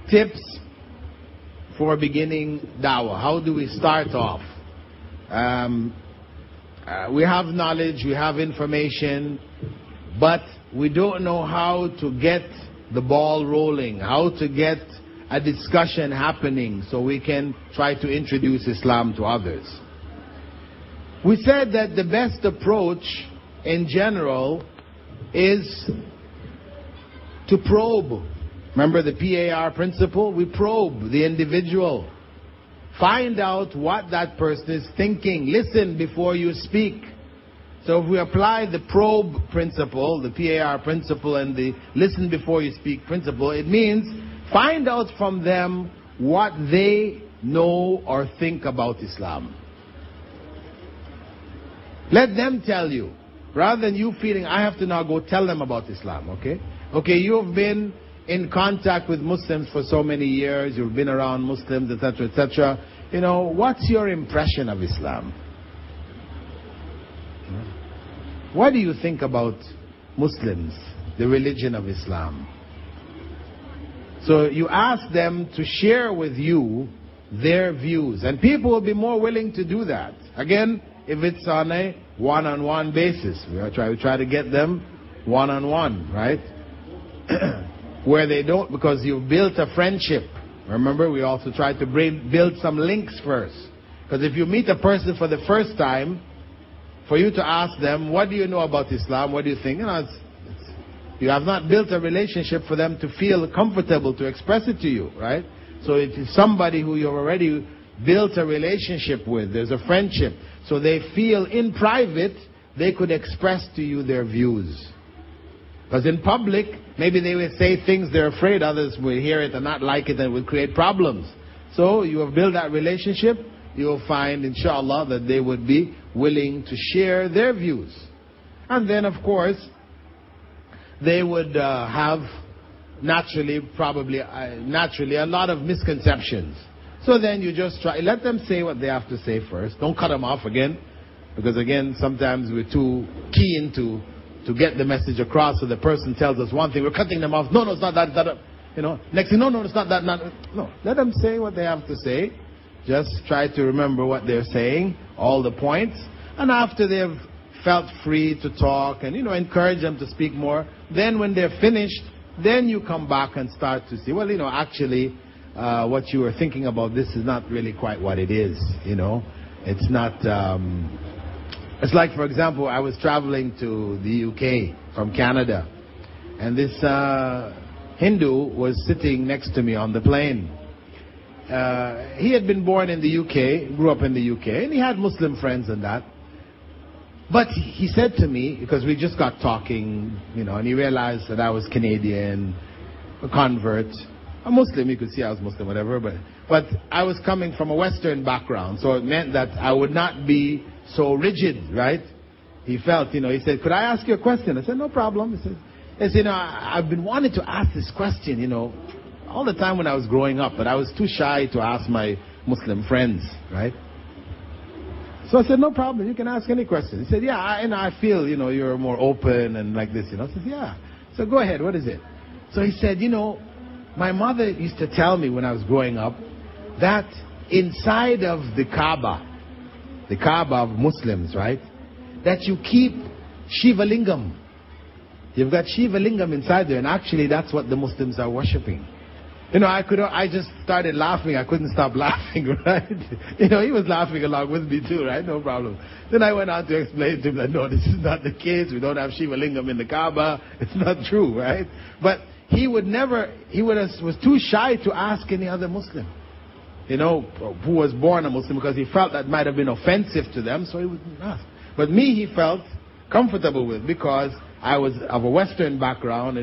tips for beginning dawah. How do we start off? We have knowledge, we have information, but we don't know how to get the ball rolling, how to get a discussion happening so we can try to introduce Islam to others. We said that the best approach in general is to probe. Remember the PAR principle? We probe the individual. Find out what that person is thinking. Listen before you speak. So if we apply the probe principle, the PAR principle, and the listen before you speak principle, it means find out from them what they know or think about Islam. Let them tell you, rather than you feeling, I have to now go tell them about Islam, okay? Okay, you've been in contact with Muslims for so many years, you've been around Muslims, etc., etc. You know, what's your impression of Islam? What do you think about Muslims, the religion of Islam? So you ask them to share with you their views, and people will be more willing to do that. Again, if it's on a one-on-one basis, we try to get them one-on-one, right? Where they don't, because you've built a friendship. Remember, we also try to build some links first. Because if you meet a person for the first time, for you to ask them, what do you know about Islam? What do you think? You know, you have not built a relationship for them to feel comfortable to express it to you, right? So it is somebody who you've already built a relationship with. There's a friendship. So they feel in private, they could express to you their views. Because in public, maybe they will say things they're afraid others will hear it and not like it and will create problems. So you have built that relationship, you will find, inshallah, that they would be willing to share their views. And then, of course, they would have naturally a lot of misconceptions. So then you just try, let them say what they have to say first. Don't cut them off again. Because again, sometimes we're too keen to get the message across, so the person tells us one thing, we're cutting them off. No, it's not that. You know, next thing, no, it's not that. No, let them say what they have to say. Just try to remember what they're saying, all the points. And after they've felt free to talk and, encourage them to speak more, then when they're finished, then you come back and start to see, well, actually, what you were thinking about this is not really quite what it is, It's not... It's like, for example, I was traveling to the UK from Canada, and this Hindu was sitting next to me on the plane. He had been born in the UK, grew up in the UK, and he had Muslim friends and that. But he said to me, because we just got talking, and he realized that I was Canadian, a convert, a Muslim, you could see I was Muslim, whatever, but I was coming from a Western background, so it meant that I would not be so rigid, right? He felt, he said, could I ask you a question? I said, no problem. He said, I've been wanting to ask this question, all the time when I was growing up, but I was too shy to ask my Muslim friends, right? So I said, no problem, you can ask any question. He said, yeah, I feel, you're more open and like this, I said, yeah. So go ahead, what is it? So he said, my mother used to tell me when I was growing up that inside of the Kaaba of Muslims, right, that you keep Shiva Lingam. You've got Shiva Lingam inside there, and actually that's what the Muslims are worshipping. I just started laughing. I couldn't stop laughing, right? He was laughing along with me too, right? No problem. Then I went on to explain to him that, no, this is not the case. We don't have Shiva Lingam in the Kaaba. It's not true, right? But he was too shy to ask any other Muslim, who was born a Muslim, because he felt that might have been offensive to them, so he wouldn't ask. But me, he felt comfortable with, because I was of a Western background,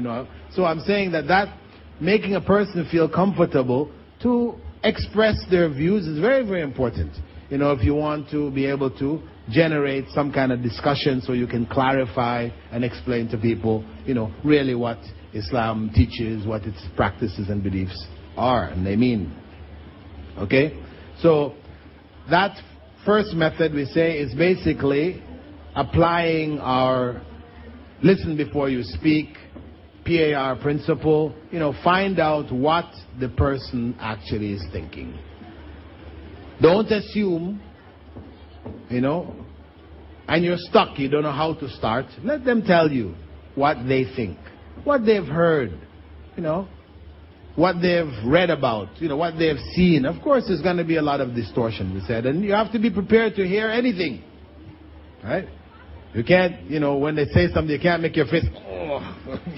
So I'm saying that making a person feel comfortable to express their views is very, very important. If you want to be able to generate some kind of discussion so you can clarify and explain to people, really what Islam teaches, what its practices and beliefs are, and they mean. Okay? So, that first method we say is basically applying our listen before you speak PAR principle, find out what the person actually is thinking. Don't assume, and you're stuck, you don't know how to start. Let them tell you what they think, what they've heard, what they've read about, what they've seen. Of course, there's going to be a lot of distortion, we said, and you have to be prepared to hear anything, right? You can't, when they say something, you can't make your face,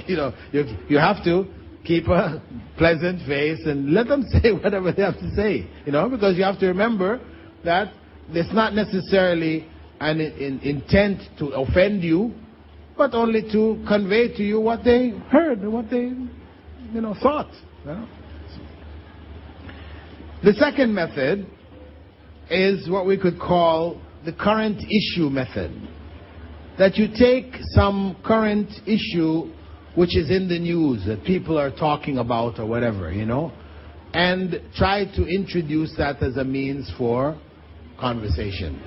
you have to keep a pleasant face and let them say whatever they have to say, because you have to remember that it's not necessarily an intent to offend you, but only to convey to you what they heard and what they, thought. The second method is what we could call the current issue method. That you take some current issue which is in the news that people are talking about or whatever, and try to introduce that as a means for conversation,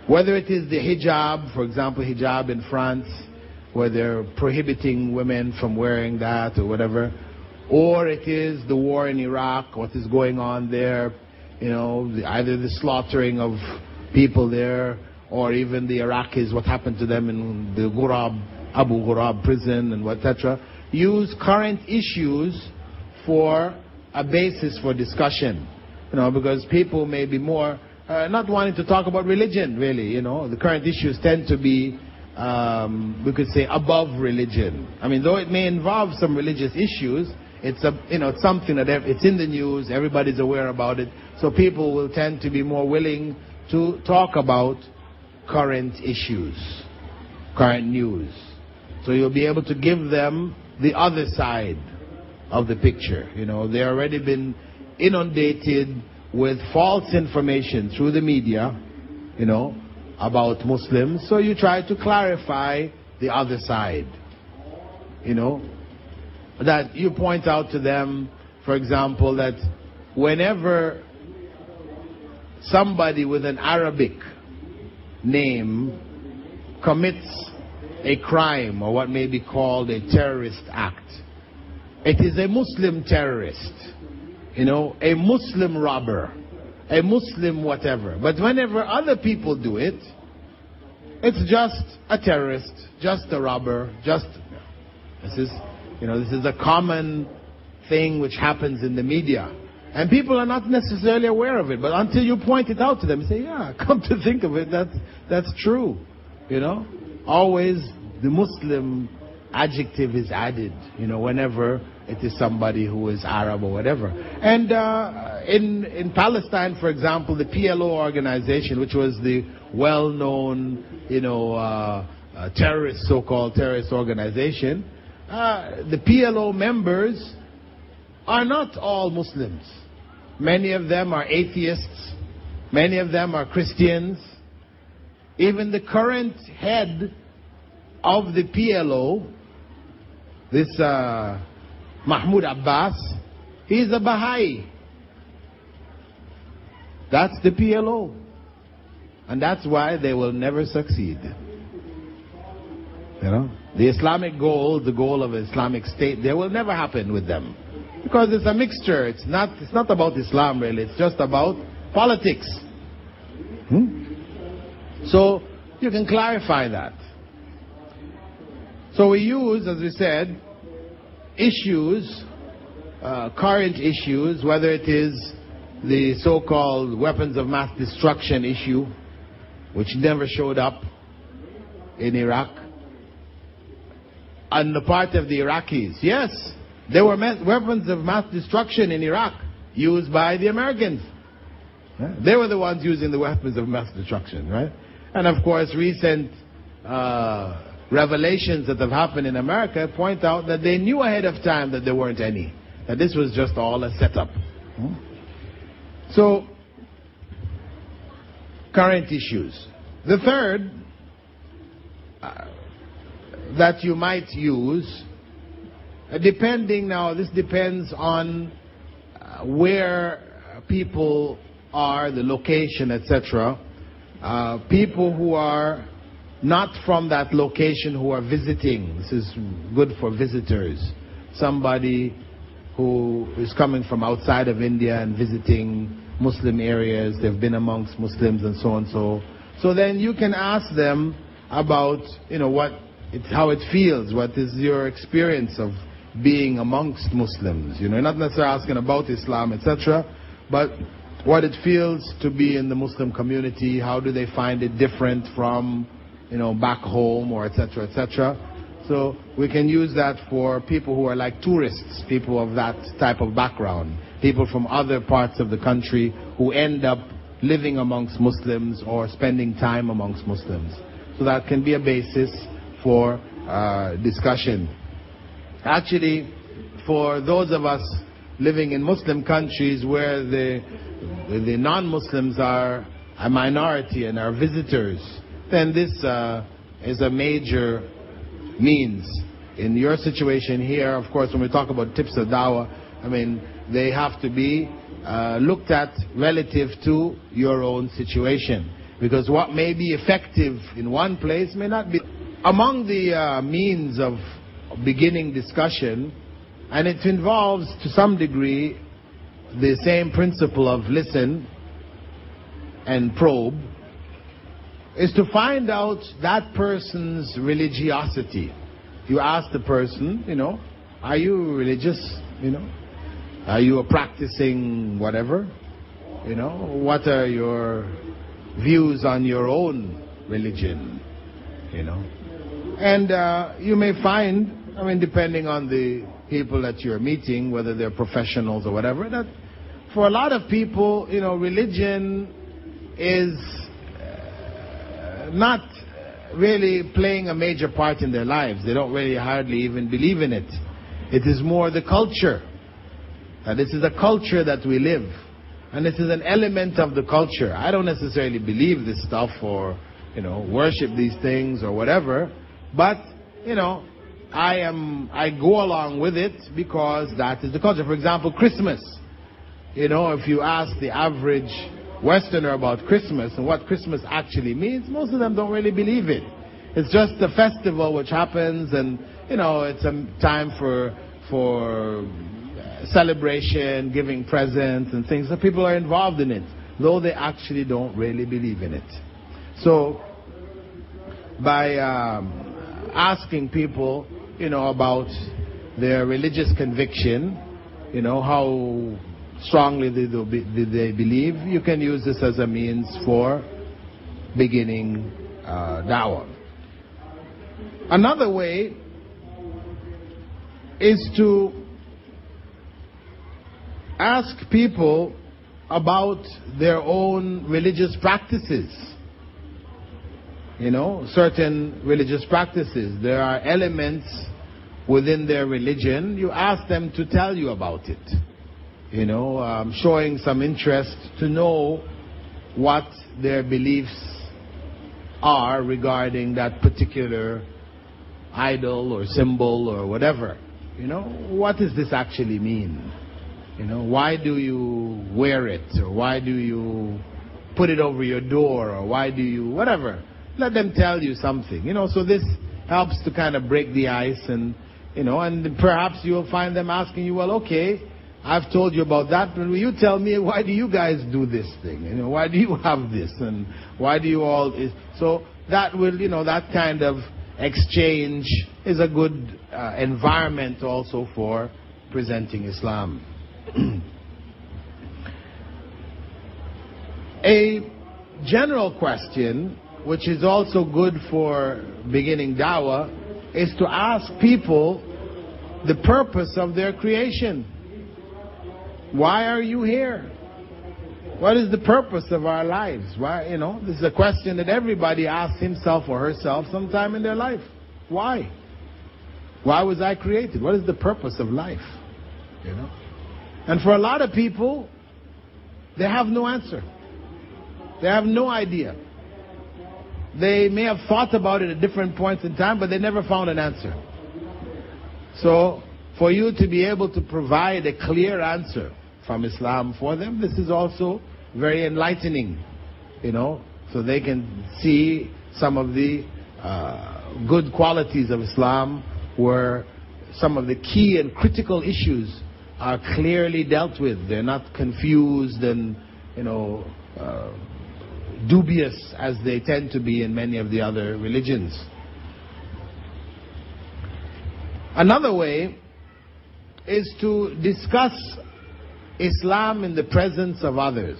Whether it is the hijab, for example, hijab in France, where they're prohibiting women from wearing that or whatever, or it is the war in Iraq, what is going on there, either the slaughtering of people there, or even the Iraqis, what happened to them in the Abu Ghurab prison and etc. Use current issues for a basis for discussion, because people may be more not wanting to talk about religion, really. The current issues tend to be, we could say, above religion. I mean, though it may involve some religious issues, it's it's something that it's in the news, everybody's aware about it, so people will tend to be more willing to talk about current issues, current news. So you'll be able to give them the other side of the picture. They've already been inundated with false information through the media, about Muslims. So you try to clarify the other side. That you point out to them, for example, that whenever somebody with an Arabic name commits a crime or what may be called a terrorist act, it is a Muslim terrorist, a Muslim robber, a Muslim whatever. But whenever other people do it, it's just a terrorist, just a robber, this is a common thing which happens in the media. And people are not necessarily aware of it, but until you point it out to them, you say, yeah, come to think of it, that's true. Always the Muslim adjective is added, whenever it is somebody who is Arab or whatever. And in Palestine, for example, the PLO organization, which was the well-known, so-called terrorist organization, the PLO members are not all Muslims. Many of them are atheists. Many of them are Christians. Even the current head of the PLO, this Mahmoud Abbas, he's a Baha'i. That's the PLO. And that's why they will never succeed. The Islamic goal, the goal of Islamic State, they will never happen with them. Because it's a mixture. It's not about Islam really. It's just about politics. So you can clarify that. So we use, as we said, issues, current issues, whether it is the so-called weapons of mass destruction issue, which never showed up in Iraq, on the part of the Iraqis. Yes, there were weapons of mass destruction in Iraq used by the Americans. They were the ones using the weapons of mass destruction, right? And of course, recent revelations that have happened in America point out that they knew ahead of time that there weren't any. That this was just all a setup. So, current issues. The third that you might use, this depends on where people are, the location, etc. People who are not from that location who are visiting. This is good for visitors. Somebody who is coming from outside of India and visiting Muslim areas, they've been amongst Muslims and so on so. So then you can ask them about, how it feels, what is your experience of being amongst Muslims. Not necessarily asking about Islam, etc., but what it feels to be in the Muslim community, how do they find it different from, back home, or etc., etc. So we can use that for people who are like tourists, people of that type of background, people from other parts of the country who end up living amongst Muslims or spending time amongst Muslims. So that can be a basis for discussion. Actually, for those of us living in Muslim countries where the non-Muslims are a minority and are visitors, then this is a major means. In your situation here, of course, when we talk about tips of dawah, they have to be looked at relative to your own situation. Because what may be effective in one place may not be. Among the means of beginning discussion, and it involves to some degree the same principle of listen and probe, is to find out that person's religiosity. You ask the person, are you religious? Are you a practicing whatever? What are your views on your own religion? And you may find, depending on the people that you're meeting, whether they're professionals or whatever, that for a lot of people, religion is not really playing a major part in their lives. They don't really hardly even believe in it. It is more the culture. This is a culture that we live. And this is an element of the culture. I don't necessarily believe this stuff or, worship these things or whatever. But, I go along with it because that is the culture. For example, Christmas. If you ask the average Westerner about Christmas and what Christmas actually means, most of them don't really believe it. It's just a festival which happens, and it's a time for celebration, giving presents and things. So people are involved in it, though they actually don't really believe in it. So by asking people, about their religious conviction, how strongly did they believe, you can use this as a means for beginning dawah. Another way is to ask people about their own religious practices. Certain religious practices. There are elements within their religion. You ask them to tell you about it. Showing some interest to know what their beliefs are regarding that particular idol or symbol or whatever. What does this actually mean? Why do you wear it? Or why do you put it over your door? Or why do you, whatever. Let them tell you something. So this helps to kind of break the ice, and perhaps you'll find them asking you, well, okay, I've told you about that, but will you tell me, why do you guys do this thing? Why do you have this? And why do you all... So that will, that kind of exchange is a good environment also for presenting Islam. A general question, which is also good for beginning dawah, is to ask people the purpose of their creation. Why are you here? What is the purpose of our lives? Why, this is a question that everybody asks himself or herself sometime in their life. Why? Why was I created? What is the purpose of life? And for a lot of people, they have no answer. They have no idea. They may have thought about it at different points in time, but they never found an answer. So, for you to be able to provide a clear answer from Islam for them, this is also very enlightening, so they can see some of the good qualities of Islam, where some of the key and critical issues are clearly dealt with. They're not confused and, dubious as they tend to be in many of the other religions. Another way is to discuss Islam in the presence of others.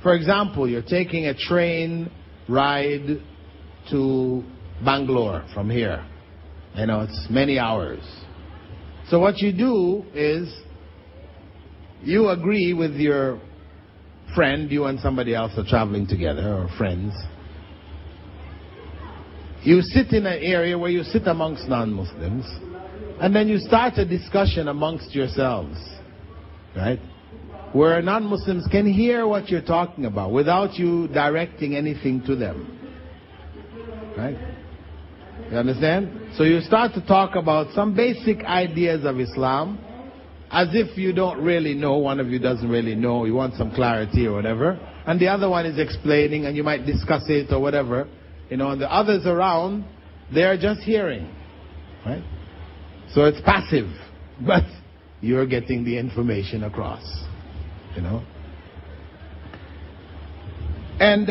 For example, you're taking a train ride to Bangalore from here. It's many hours. So what you do is you agree with your friend, you and somebody else are traveling together, or friends. You sit in an area where you sit amongst non-Muslims, and then you start a discussion amongst yourselves, right? Where non-Muslims can hear what you're talking about without you directing anything to them, right? You understand? So you start to talk about some basic ideas of Islam, as if you don't really know, one of you doesn't really know, you want some clarity or whatever, and the other one is explaining, and you might discuss it or whatever, and the others around, they're just hearing, right? So it's passive, but you're getting the information across, And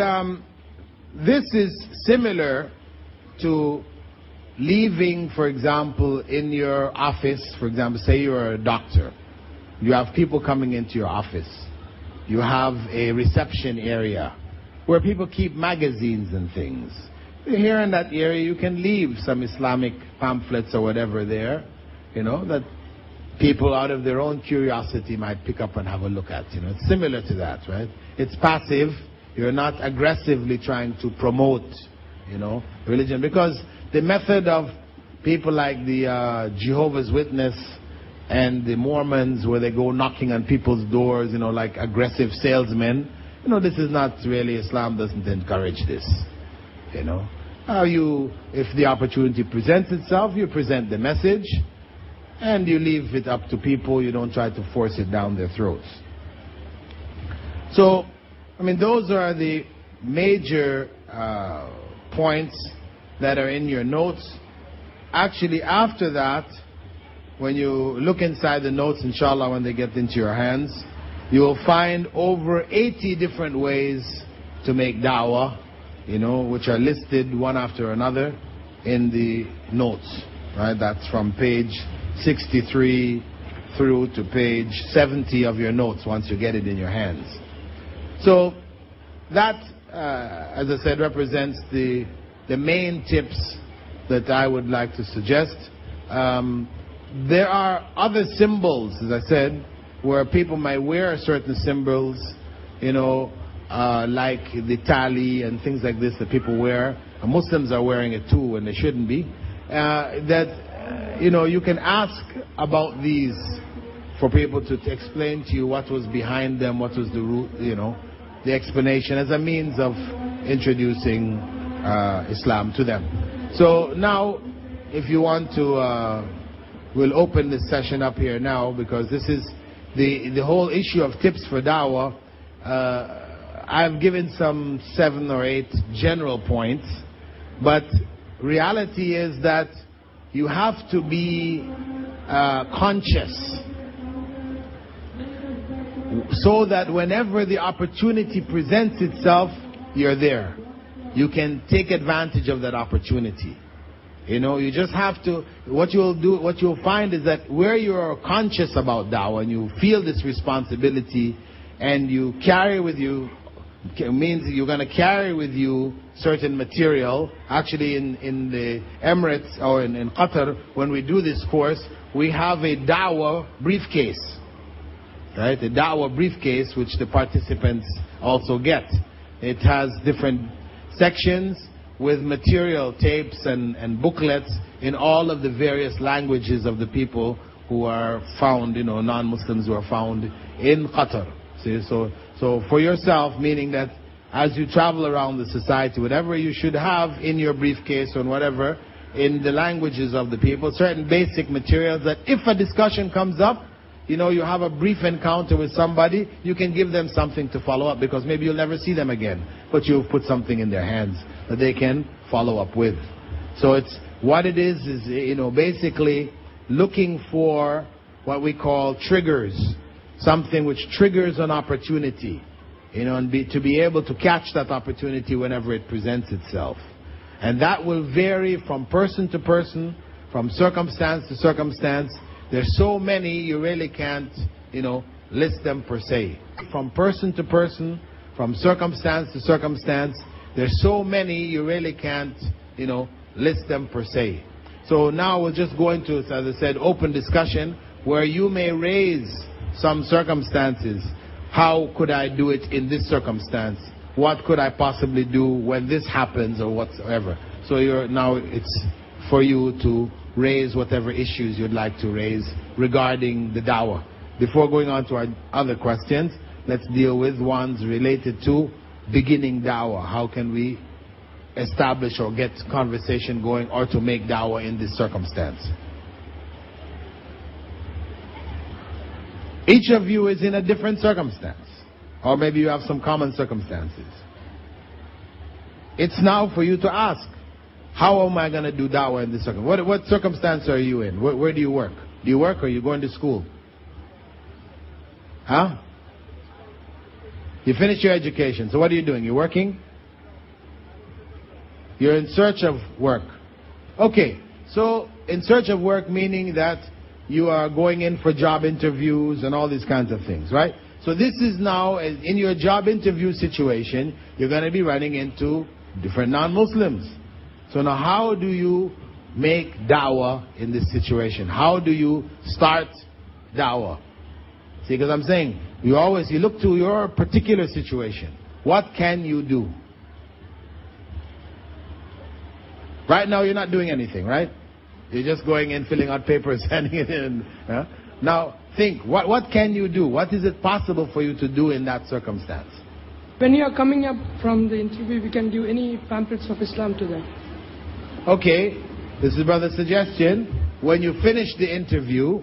this is similar to leaving, for example, in your office. For example, say you're a doctor. You have people coming into your office. You have a reception area where people keep magazines and things. Here in that area, you can leave some Islamic pamphlets or whatever there, that people out of their own curiosity might pick up and have a look at. It's similar to that, right? It's passive. You're not aggressively trying to promote, religion. Because the method of people like the Jehovah's Witness and the Mormons, where they go knocking on people's doors, like aggressive salesmen, this is not really, Islam doesn't encourage this, If the opportunity presents itself, you present the message, and you leave it up to people. You don't try to force it down their throats. So, those are the major points that are in your notes. Actually, after that, when you look inside the notes, inshallah, when they get into your hands, you will find over 80 different ways to make da'wah, which are listed one after another in the notes, right? That's from page 63 through to page 70 of your notes once you get it in your hands. So that, as I said, represents the main tips that I would like to suggest. There are other symbols, as I said, where people might wear certain symbols, like the tali and things like this that people wear. Muslims are wearing it too, and they shouldn't be. You can ask about these for people to explain to you what was behind them, what was the root, the explanation, as a means of introducing Islam to them. So now, if you want to, we'll open this session up here now, because this is the whole issue of tips for da'wah. I've given some 7 or 8 general points, but reality is that you have to be conscious, so that whenever the opportunity presents itself, you're there. You can take advantage of that opportunity. You just have to, what you'll find is that where you're conscious about da'wah and you feel this responsibility and you carry with you, it means you're going to carry with you certain material. Actually, in the Emirates or in Qatar, when we do this course, we have a da'wah briefcase, right? A da'wah briefcase which the participants also get. It has different sections with material, tapes and booklets in all of the various languages of the people who are found, non-Muslims who are found in Qatar. See, so for yourself, meaning that as you travel around the society, whatever you should have in your briefcase or whatever, in the languages of the people, certain basic materials that if a discussion comes up, you have a brief encounter with somebody, you can give them something to follow up, because maybe you'll never see them again, but you've put something in their hands that they can follow up with. So it's what it is, basically looking for what we call triggers, something which triggers an opportunity, and to be able to catch that opportunity whenever it presents itself. And that will vary from person to person, from circumstance to circumstance. There's so many, you really can't, list them per se. From person to person, from circumstance to circumstance, there's so many, you really can't, list them per se. So now we'll just go into, as I said, open discussion where you may raise some circumstances. How could I do it in this circumstance? What could I possibly do when this happens or whatsoever? So now it's for you to raise whatever issues you'd like to raise regarding the dawah. Before going on to our other questions, let's deal with ones related to beginning dawah. How can we establish or get conversation going or to make dawah in this circumstance? Each of you is in a different circumstance. Or maybe you have some common circumstances. It's now for you to ask, how am I going to do dawah in this circumstance? What circumstance are you in? Where do you work? Do you work or are you going to school? Huh? You finished your education. So what are you doing? You're working? You're in search of work. Okay. So in search of work meaning that you are going in for job interviews and all these kinds of things, right? So this is now, in your job interview situation, you're going to be running into different non-Muslims. So now how do you make dawah in this situation? How do you start dawah? See, because I'm saying, you look to your particular situation. What can you do? Right now you're not doing anything, right? You're just going in, filling out papers, handing it in. Huh? Now, think, what can you do? What is it possible for you to do in that circumstance? When you are coming up from the interview, we can give any pamphlets of Islam to them. Okay, this is brother's suggestion. When you finish the interview,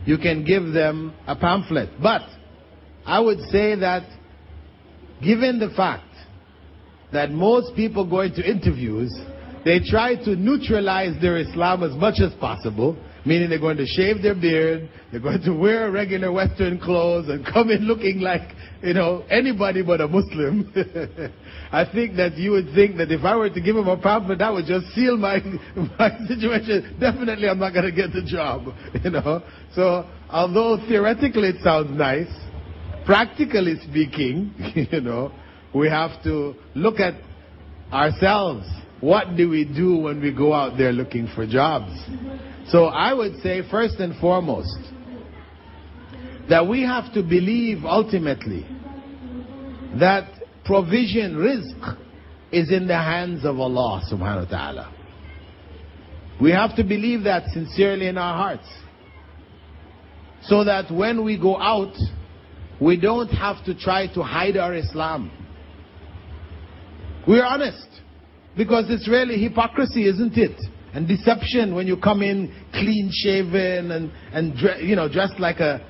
you can give them a pamphlet. But I would say that given the fact that most people going to interviews, they try to neutralize their Islam as much as possible, meaning they're going to shave their beard, they're going to wear regular Western clothes and come in looking like, anybody but a Muslim. I think that you would think that if I were to give them a pamphlet, that would just seal my situation. Definitely I'm not going to get the job, So, although theoretically it sounds nice, practically speaking, we have to look at ourselves. What do we do when we go out there looking for jobs? So I would say first and foremost that we have to believe ultimately that provision, rizq, is in the hands of Allah subhanahu wa ta'ala. We have to believe that sincerely in our hearts. So that when we go out, we don't have to try to hide our Islam. We're honest. Because it's really hypocrisy, isn't it? And deception when you come in clean shaven and dressed like a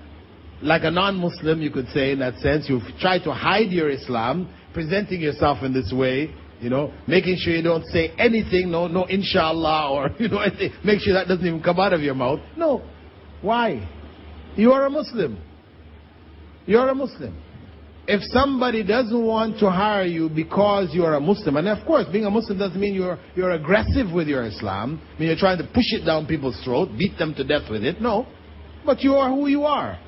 non-Muslim, you could say, in that sense. You try to hide your Islam, presenting yourself in this way, making sure you don't say anything, no inshallah, or make sure that doesn't even come out of your mouth. No. Why? You are a Muslim. You are a Muslim. If somebody doesn't want to hire you because you are a Muslim, and of course being a Muslim doesn't mean you're aggressive with your Islam, I mean you're trying to push it down people's throat, beat them to death with it, no. But you are who you are.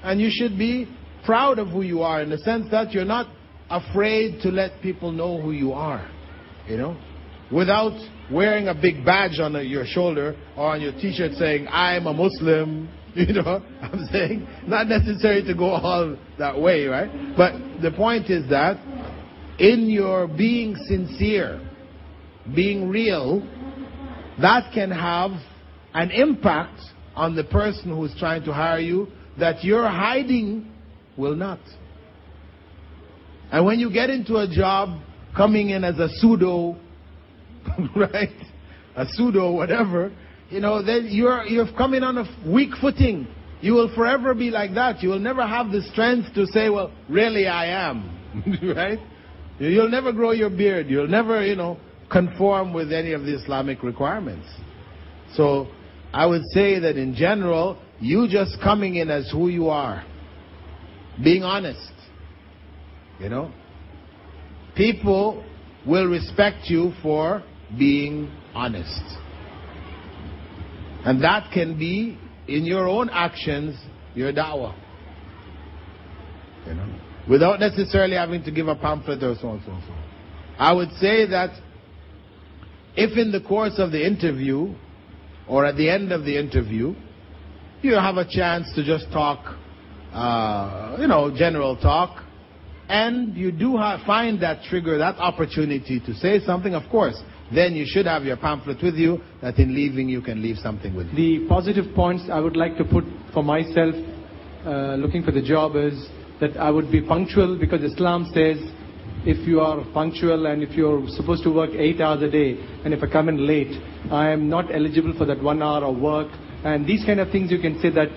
And you should be proud of who you are in the sense that you're not afraid to let people know who you are, without wearing a big badge on your shoulder or on your t-shirt saying, I'm a Muslim. I'm saying, not necessary to go all that way, right? But the point is that in your being sincere, being real, that can have an impact on the person who's trying to hire you that your hiding will not. And when you get into a job coming in as a pseudo, right? A pseudo whatever, then you're coming on a weak footing. You will forever be like that. You will never have the strength to say, well, really I am. Right? You'll never grow your beard. You'll never, conform with any of the Islamic requirements. So I would say that in general, you just coming in as who you are, being honest, people will respect you for being honest. And that can be in your own actions, your da'wah. Without necessarily having to give a pamphlet or so on and so on. I would say that if in the course of the interview or at the end of the interview, you have a chance to just talk, general talk, and you do find that trigger, that opportunity to say something, of course, then you should have your pamphlet with you, that in leaving you can leave something with you. The positive points I would like to put for myself, looking for the job, is that I would be punctual, because Islam says if you are punctual and if you're supposed to work 8 hours a day, and if I come in late, I am not eligible for that 1 hour of work. And these kind of things, you can say that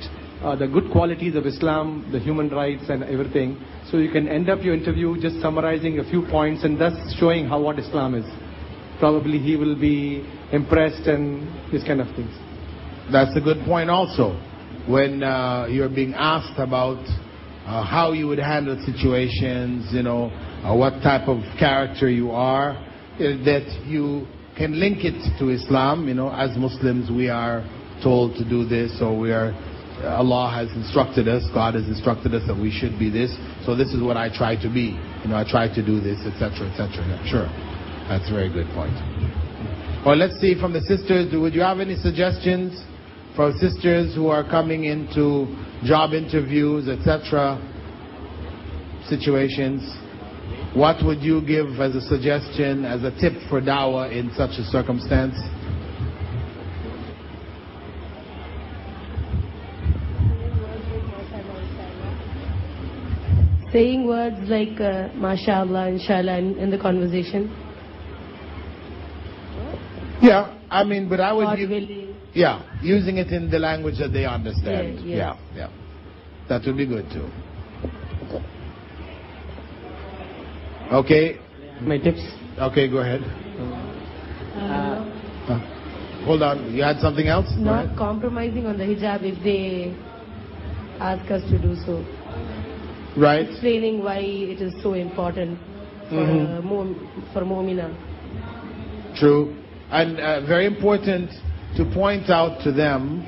the good qualities of Islam, the human rights and everything. So you can end up your interview just summarizing a few points and thus showing what Islam is. Probably he will be impressed and these kind of things. That's a good point also. When you're being asked about how you would handle situations, what type of character you are, that you can link it to Islam. As Muslims we are told to do this, or Allah has instructed us, God has instructed us that we should be this, so this is what I try to be. I try to do this, etc., etc. Sure, that's a very good point. Well, let's see from the sisters, would you have any suggestions for sisters who are coming into job interviews, etc., situations? What would you give as a suggestion, as a tip for da'wah in such a circumstance? Saying words like mashallah, inshallah in the conversation. Yeah, but I would willing. Yeah, using it in the language that they understand. Yes. Yeah. That would be good too. Okay. My tips? Okay, go ahead. Hold on, you had something else? Not compromising on the hijab if they ask us to do so. Right. Explaining why it is so important for Mu'mina. True. And very important to point out to them,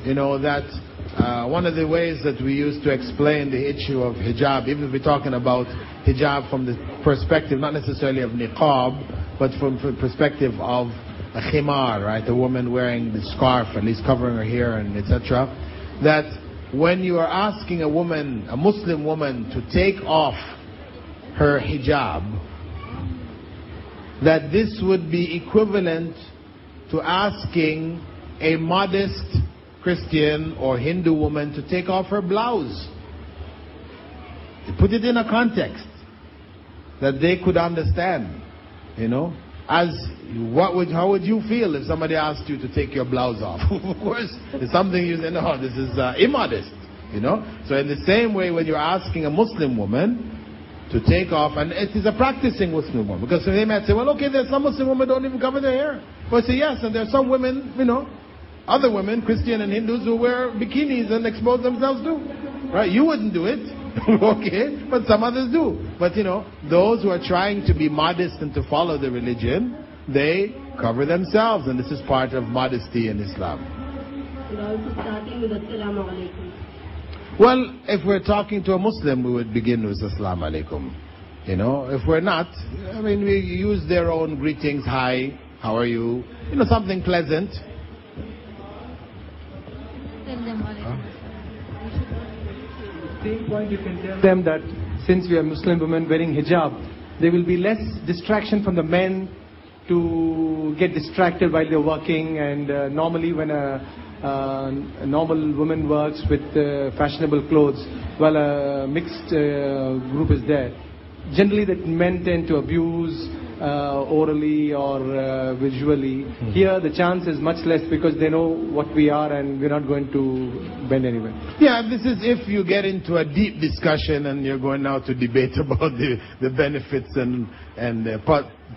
that one of the ways that we use to explain the issue of hijab, even if we're talking about hijab from the perspective not necessarily of niqab, but from the perspective of a khimar, right? A woman wearing the scarf, at least covering her hair and etc. That when you are asking a woman, a Muslim woman, to take off her hijab, that this would be equivalent to asking a modest Christian or Hindu woman to take off her blouse. To put it in a context that they could understand, how would you feel if somebody asked you to take your blouse off? Of course, it's something you say, no, this is immodest, So in the same way, when you're asking a Muslim woman to take off, and it is a practicing Muslim woman, because they might say, well, okay, there's some Muslim women who don't even cover their hair. Well, I say, yes, and there are some women, other women, Christian and Hindus, who wear bikinis and expose themselves too. Right? You wouldn't do it, okay, but some others do. But, those who are trying to be modest and to follow the religion, they cover themselves, and this is part of modesty in Islam. And also starting with Assalamu alaikum. Well, if we're talking to a Muslim, we would begin with Assalamu alaikum. If we're not, we use their own greetings, hi, how are you, something pleasant. Same point, you can tell them that since we are Muslim women wearing hijab, there will be less distraction from the men to get distracted while they're working. And normally when a normal woman works with fashionable clothes while a mixed group is there, generally the men tend to abuse orally or visually. Here the chance is much less because they know what we are and we're not going to bend anywhere. Yeah, this is if you get into a deep discussion and you're going now to debate about the benefits and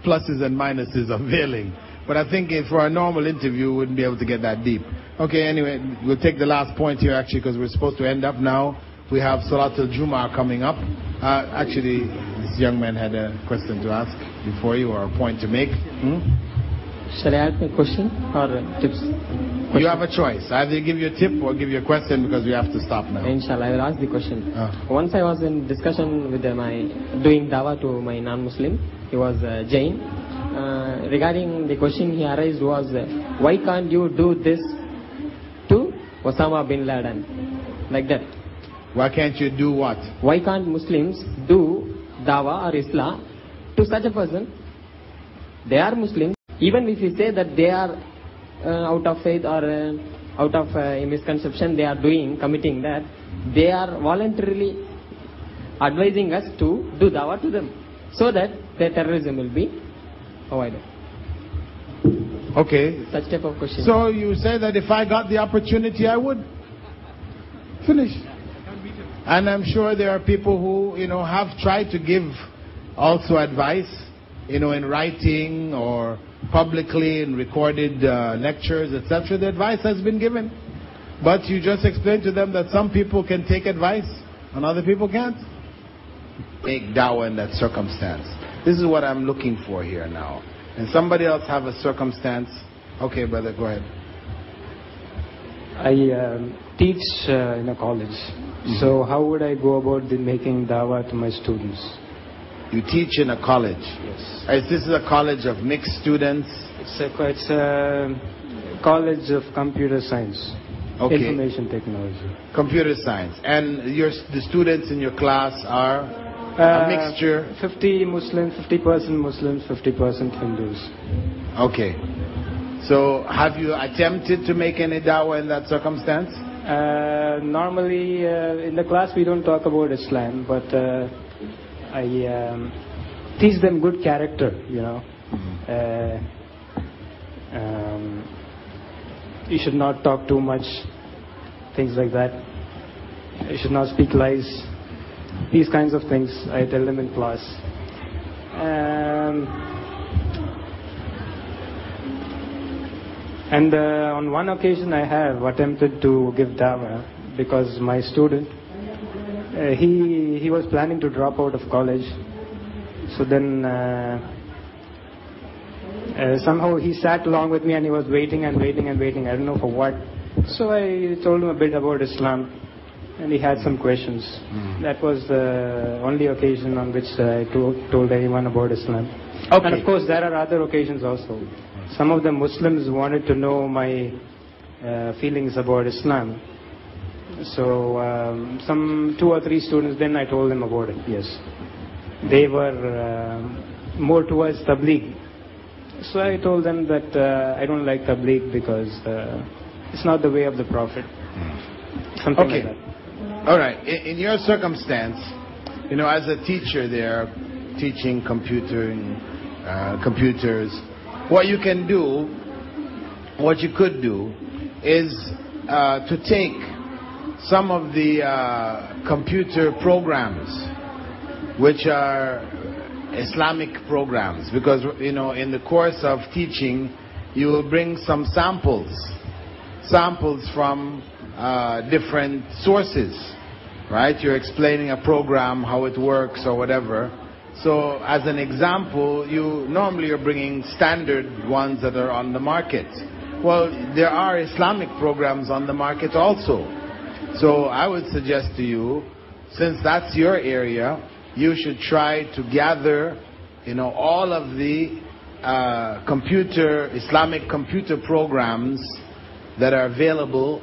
pluses and minuses of veiling. But I think for a normal interview, we wouldn't be able to get that deep. Okay, anyway, we'll take the last point here actually because we're supposed to end up now. We have Salatul Jumu'ah coming up. Actually, this young man had a question to ask before you or a point to make. Shall I add my question or tips? Question. You have a choice. Either give you a tip or give you a question because we have to stop now. Inshallah, I will ask the question. Once I was in discussion with doing dawah to my non-Muslim. He was Jain. Regarding the question he raised was, why can't you do this to Osama bin Laden? Like that. Why can't you do what? Why can't Muslims do dawah or Islam to such a person? They are Muslims. Even if we say that they are out of faith or out of a misconception, they are committing that, they are voluntarily advising us to do dawah to them so that their terrorism will be avoided. Okay. Such type of question. So you say that if I got the opportunity, I would finish. And I'm sure there are people who, have tried to give also advice, in writing or publicly in recorded lectures, etc. The advice has been given. But you just explained to them that some people can take advice and other people can't. Make dawah in that circumstance. This is what I'm looking for here now. And somebody else have a circumstance. Okay, brother, go ahead. I teach in a college. So how would I go about making dawah to my students? You teach in a college? Yes. Is this a college of mixed students? It's a college of computer science. Okay. Information technology. Computer science. And the students in your class are a mixture? 50 Muslims, 50% Muslims, 50% Hindus. Okay. So have you attempted to make any dawah in that circumstance? Normally in the class we don't talk about Islam, but I teach them good character, You should not talk too much, things like that. You should not speak lies. These kinds of things I tell them in class. And on one occasion I have attempted to give dawah because my student, he was planning to drop out of college. So then somehow he sat along with me and he was waiting and waiting and waiting. I don't know for what. So I told him a bit about Islam and he had some questions. That was the only occasion on which I told anyone about Islam. Okay. And of course there are other occasions also. Some of the Muslims wanted to know my feelings about Islam. So some 2 or 3 students, then I told them about it, yes. They were more towards Tabligh. So I told them that I don't like Tabligh because it's not the way of the Prophet. Something like that. All right. In your circumstance, as a teacher there, teaching computers, what you could do is to take some of the computer programs which are Islamic programs, because in the course of teaching you will bring some samples from different sources, right? You're explaining a program, how it works or whatever. So as an example, normally you're bringing standard ones that are on the market. Well, there are Islamic programs on the market also. So I would suggest to you, since that's your area, you should try to gather, all of the Islamic computer programs that are available,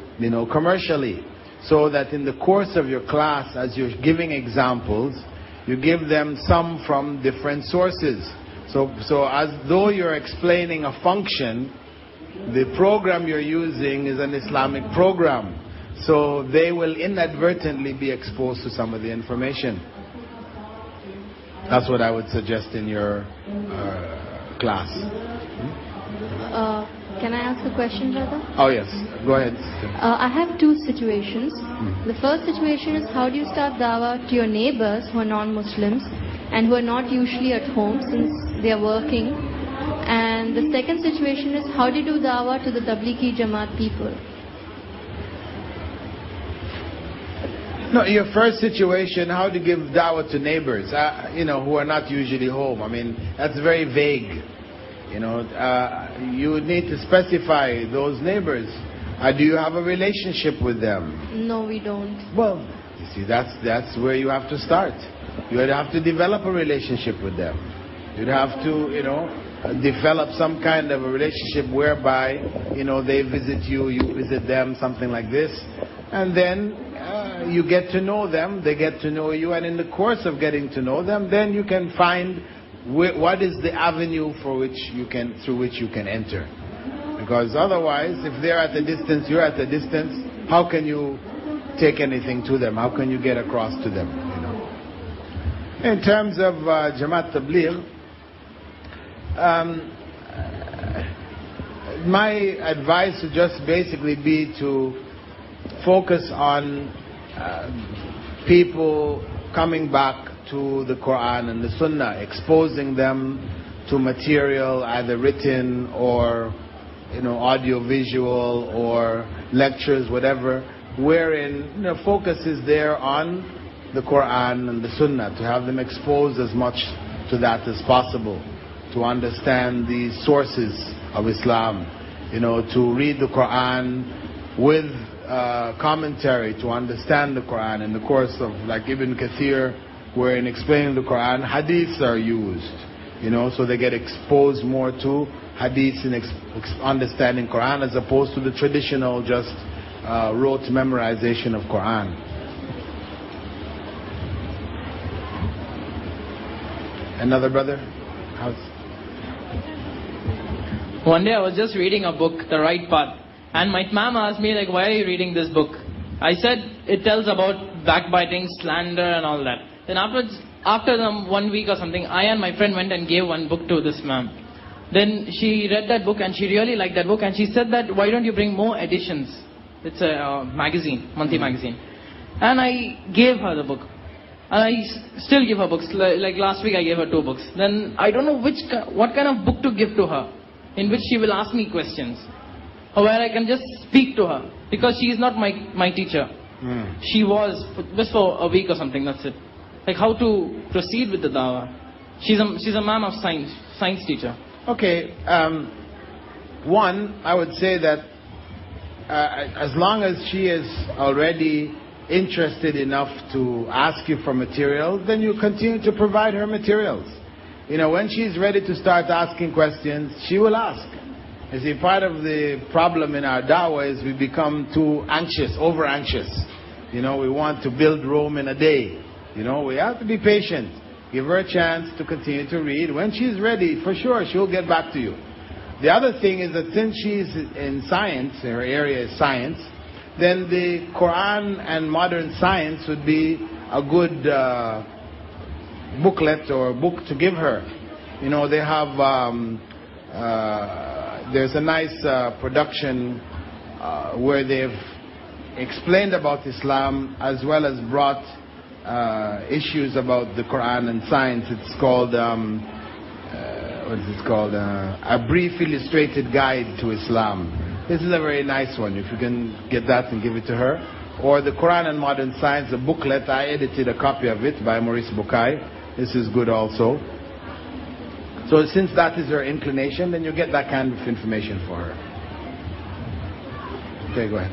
commercially. So that in the course of your class, as you're giving examples, you give them some from different sources. So as though you're explaining a function, the program you're using is an Islamic program. So they will inadvertently be exposed to some of the information. That's what I would suggest in your class. Can I ask a question, brother? Oh yes, go ahead. I have two situations. The first situation is, how do you start dawah to your neighbors who are non-Muslims and who are not usually at home since they are working? And the second situation is, how do you do dawah to the Tablighi Jamaat people? No, your first situation, how to give dawah to neighbors, who are not usually home. I mean, that's very vague. You would need to specify those neighbors. Do you have a relationship with them? No, we don't. Well, you see, that's where you have to start. You would have to develop a relationship with them. You'd have to, develop some kind of a relationship whereby, they visit you, you visit them, something like this. And then you get to know them, they get to know you, and in the course of getting to know them, then you can find what is the avenue through which you can enter. Because otherwise, if they're at a distance, you're at a distance, how can you take anything to them? How can you get across to them? In terms of Jamaat Tabligh, my advice would just basically be to focus on people coming back to the Quran and the Sunnah, exposing them to material either written or audio visual or lectures, whatever, wherein focus is there on the Quran and the Sunnah, to have them exposed as much to that as possible, to understand the sources of Islam, to read the Quran with commentary, to understand the Quran. In the course of, like Ibn Kathir, where in explaining the Quran, hadiths are used, so they get exposed more to hadiths in understanding Quran as opposed to the traditional just rote memorization of Quran. Another brother? One day I was just reading a book, The Right Path, and my mom asked me, why are you reading this book? I said, it tells about backbiting, slander and all that. Then after 1 week or something, I and my friend went and gave one book to this ma'am. Then she read that book and she really liked that book, and she said that, why don't you bring more editions? It's a magazine, monthly magazine. And I gave her the book. And I still give her books. Like last week I gave her 2 books. Then I don't know what kind of book to give to her, in which she will ask me questions, or where I can just speak to her, because she is not my teacher. She was just for a week or something, that's it. How to proceed with the dawah. She's a ma'am of science teacher. Okay, one, I would say that as long as she is already interested enough to ask you for materials, then you continue to provide her materials. When she's ready to start asking questions, she will ask. You see, part of the problem in our dawah is we become too anxious, over anxious. We want to build Rome in a day. We have to be patient. Give her a chance to continue to read. When she's ready, for sure, she'll get back to you. The other thing is that since she's in science, her area is science, then the Quran and modern science would be a good booklet or book to give her. They have, there's a nice production where they've explained about Islam as well as brought issues about the Quran and science. It's called, what is it called? A Brief Illustrated Guide to Islam. This is a very nice one. If you can get that and give it to her. Or the Quran and Modern Science, a booklet. I edited a copy of it by Maurice Bukai. This is good also. So since that is her inclination, then you get that kind of information for her. Okay, go ahead.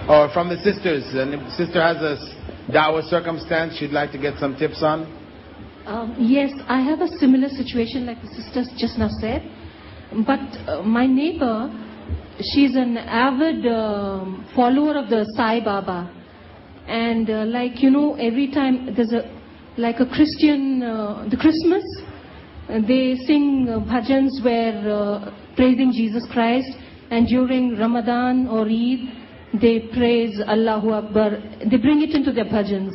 Or from the sisters. And if the sister has a dawah circumstance she'd like to get some tips on? Yes, I have a similar situation like the sisters just now said. But my neighbor, she's an avid follower of the Sai Baba. And every time there's a Christian, the Christmas, they sing bhajans where praising Jesus Christ. And during Ramadan or Eid, they praise Allahu Akbar. They bring it into their bhajans.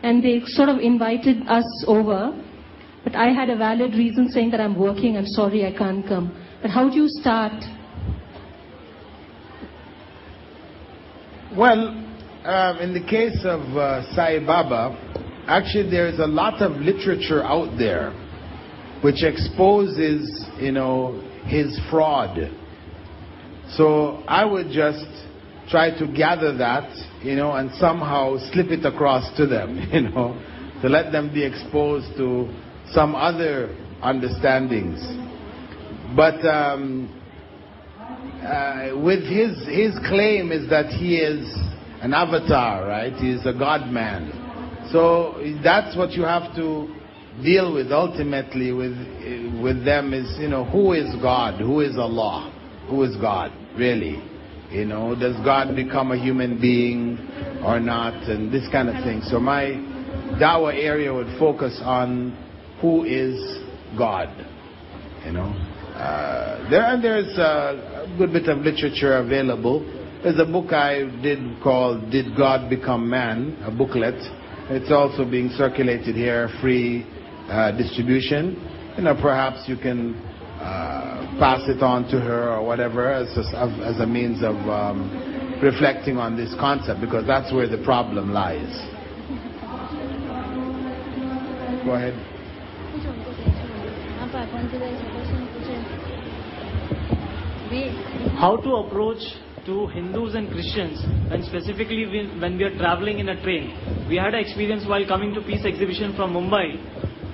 and they sort of invited us over. But I had a valid reason saying that I'm working, I'm sorry, I can't come. But how do you start? Well, in the case of Sai Baba, actually there's a lot of literature out there which exposes, his fraud. So I would just try to gather that, and somehow slip it across to them, to let them be exposed to some other understandings. But with his claim is that he is an avatar, right? He is a God-man. So that's what you have to deal with ultimately with them is, who is God? Who is Allah? Who is God, really? Does God become a human being or not? And this kind of thing. So my dawah area would focus on who is God. There's a good bit of literature available. There's a book I did called Did God Become Man? A booklet. It's also being circulated here, free distribution. Perhaps you can pass it on to her or whatever as a means of reflecting on this concept, because that's where the problem lies. Go ahead. How to approach to Hindus and Christians, and specifically when we are traveling in a train. We had an experience while coming to Peace Exhibition from Mumbai.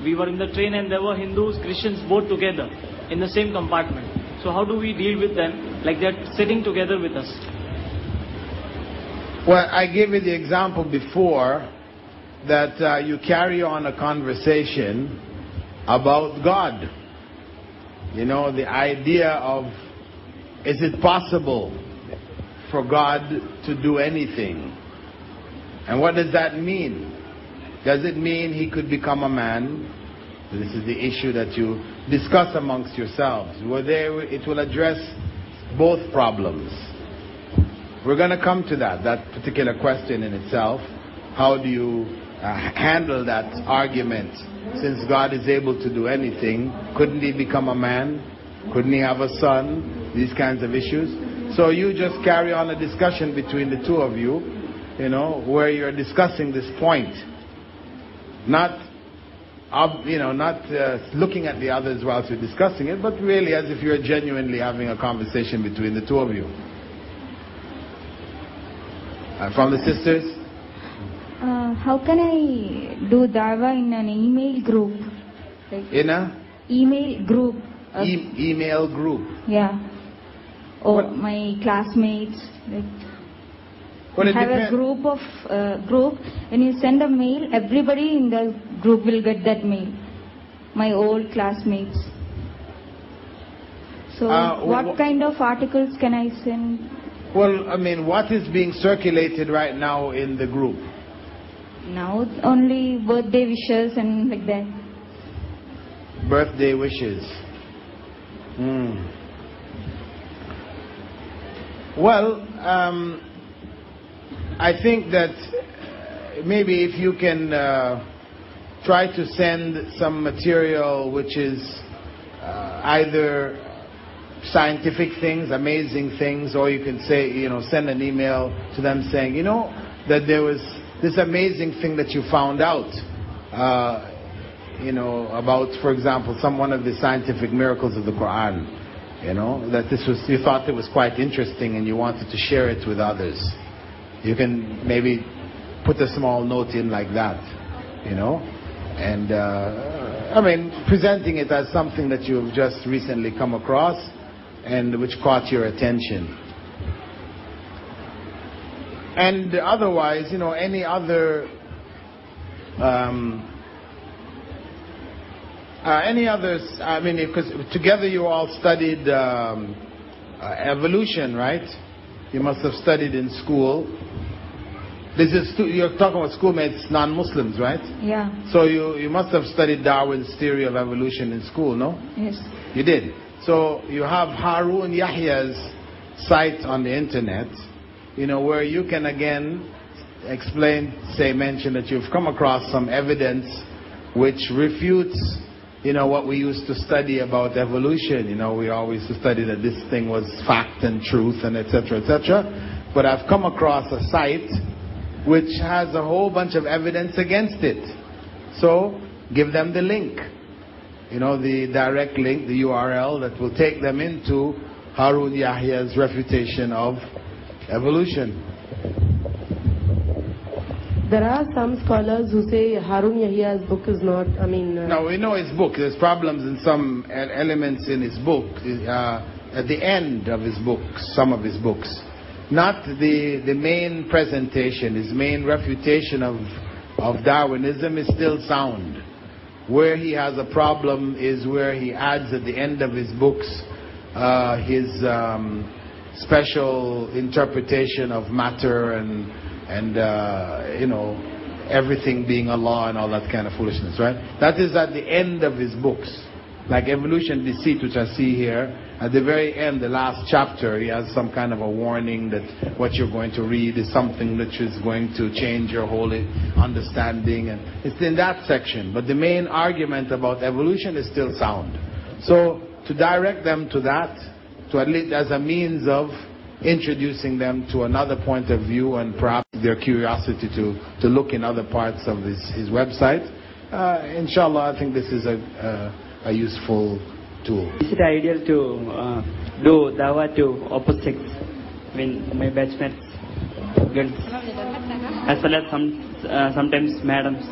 We were in the train and there were Hindus, Christians both together in the same compartment. So how do we deal with them like they're sitting together with us? Well, I gave you the example before that you carry on a conversation about God. The idea of, is it possible for God to do anything? And what does that mean? Does it mean he could become a man? This is the issue that you discuss amongst yourselves. It will address both problems. We're going to come to that particular question in itself. How do you handle that argument? Since God is able to do anything, couldn't he become a man? Couldn't he have a son? These kinds of issues. So you just carry on a discussion between the two of you, where you're discussing this point. Not looking at the others whilst you're discussing it, but really as if you're genuinely having a conversation between the two of you. From the sisters? How can I do dawah in an email group? In a? Email group. Email group? Yeah. Or my classmates. Have a group when you send a mail, everybody in the group will get that mail. My old classmates. So what kind of articles can I send? Well, what is being circulated right now in the group? Now only birthday wishes and like that. Birthday wishes. Well, I think that maybe if you can try to send some material which is either scientific things, amazing things, or you can say, send an email to them saying, that there was this amazing thing that you found out, about, for example, one of the scientific miracles of the Quran, that you thought it was quite interesting and you wanted to share it with others. You can maybe put a small note in like that, and presenting it as something that you've just recently come across and which caught your attention. And otherwise, any other because together you all studied evolution, right? You must have studied in school. You're talking about schoolmates, non-Muslims, right? Yeah. So you must have studied Darwin's theory of evolution in school, no? Yes. You did. So you have Harun Yahya's site on the internet, where you can again mention that you've come across some evidence which refutes, what we used to study about evolution. We always used to study that this thing was fact and truth and etc., etc. But I've come across a site which has a whole bunch of evidence against it. So, give them the link. The direct link, the URL that will take them into Harun Yahya's refutation of evolution. There are some scholars who say Harun Yahya's book is not, No, we know his book. There's problems in some elements in his book. At the end of his books, some of his books. Not the main presentation. His main refutation of Darwinism is still sound. Where he has a problem is where he adds at the end of his books his special interpretation of matter and everything being Allah and all that kind of foolishness, right? That is at the end of his books. Like Evolution Deceit, which I see here, at the very end, the last chapter, he has some kind of a warning that what you're going to read is something which is going to change your whole understanding, and it's in that section. But the main argument about evolution is still sound. So to direct them to that, to at least as a means of introducing them to another point of view and perhaps their curiosity to look in other parts of his website, inshallah, I think this is a useful tool. Is it ideal to do dawah to opposite sex? My batchmates, girls, as well as sometimes madams.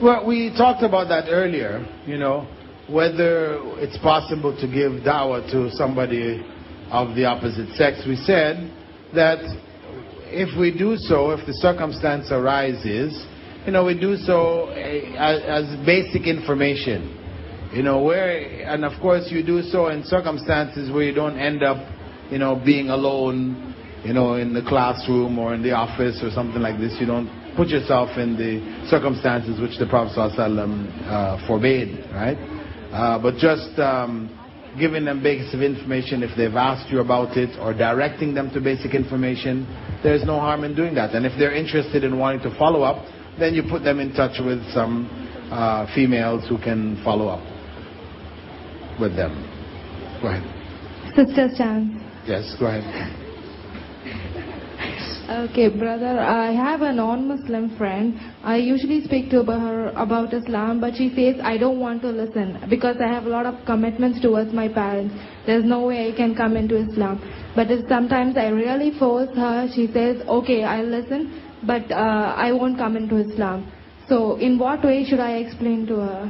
Well, we talked about that earlier, whether it's possible to give dawah to somebody of the opposite sex. We said that if we do so, if the circumstance arises, we do so as basic information. And of course you do so in circumstances where you don't end up, being alone, in the classroom or in the office or something like this. You don't put yourself in the circumstances which the Prophet ﷺ forbade, right? But just giving them basic information if they've asked you about it, or directing them to basic information, there's no harm in doing that. And if they're interested in wanting to follow up, then you put them in touch with some females who can follow up with them. Go ahead. Sister Chan. Yes, go ahead. Okay, brother, I have a non-Muslim friend. I usually speak to her about Islam, but she says I don't want to listen because I have a lot of commitments towards my parents. There's no way I can come into Islam. But if sometimes I really force her, she says, okay, I'll listen, but I won't come into Islam. So in what way should I explain to her?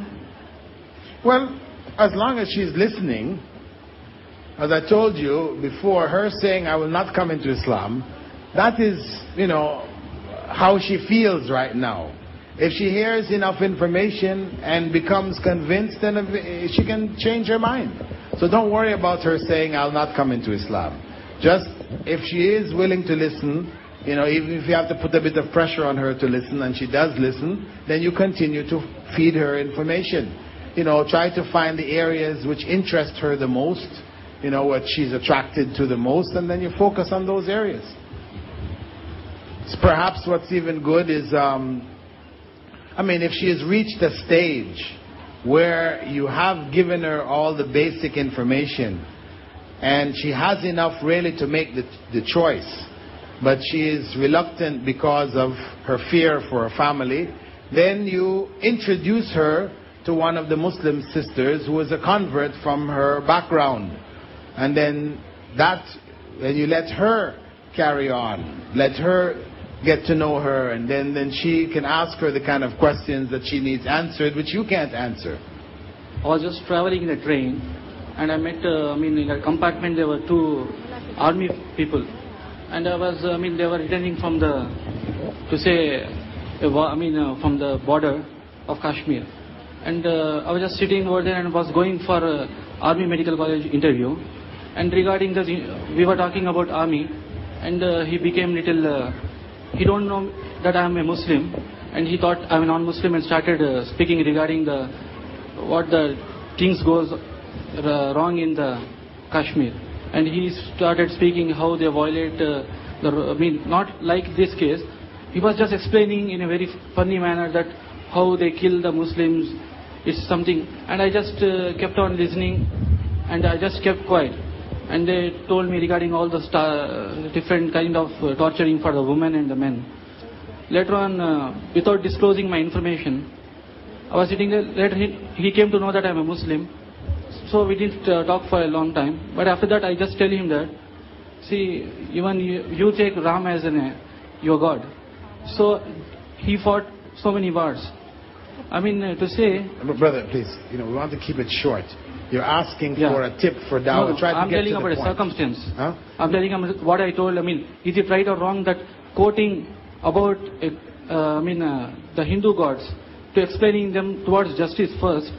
Well, as long as she's listening, as I told you before, her saying I will not come into Islam, that is, how she feels right now. If she hears enough information and becomes convinced, then she can change her mind. So don't worry about her saying, I'll not come into Islam. Just, if she is willing to listen, even if you have to put a bit of pressure on her to listen, and she does listen, then you continue to feed her information. Try to find the areas which interest her the most, what she's attracted to the most, and then you focus on those areas. Perhaps what's even good is, if she has reached a stage where you have given her all the basic information and she has enough really to make the choice, but she is reluctant because of her fear for her family, then you introduce her to one of the Muslim sisters who is a convert from her background. And then you let her carry on. Let her get to know her, and then she can ask her the kind of questions that she needs answered, which you can't answer. I was just traveling in a train, and I met, in a compartment there were two army people, and they were returning from from the border of Kashmir, and I was just sitting over there and was going for a army medical college interview, and regarding we were talking about army, and he became little. He don't know that I am a Muslim, and he thought I'm a non-Muslim, and started speaking regarding what the things goes wrong in the Kashmir. And he started speaking how they violate not like this case. He was just explaining in a very funny manner that how they kill the Muslims. It's something, and I just kept on listening, and I just kept quiet. And they told me regarding all the different kind of torturing for the women and the men. Later on, without disclosing my information, I was sitting there. Later he came to know that I'm a Muslim. So we didn't talk for a long time. But after that, I just tell him that, see, even you take Ram as your God. So he fought so many wars. I mean, to say... Brother, please, we want to keep it short. You're asking for a tip for dawah. No, I'm telling about a circumstance. Huh? I'm telling him what I told. I mean, is it right or wrong that quoting about the Hindu gods to explaining them towards justice first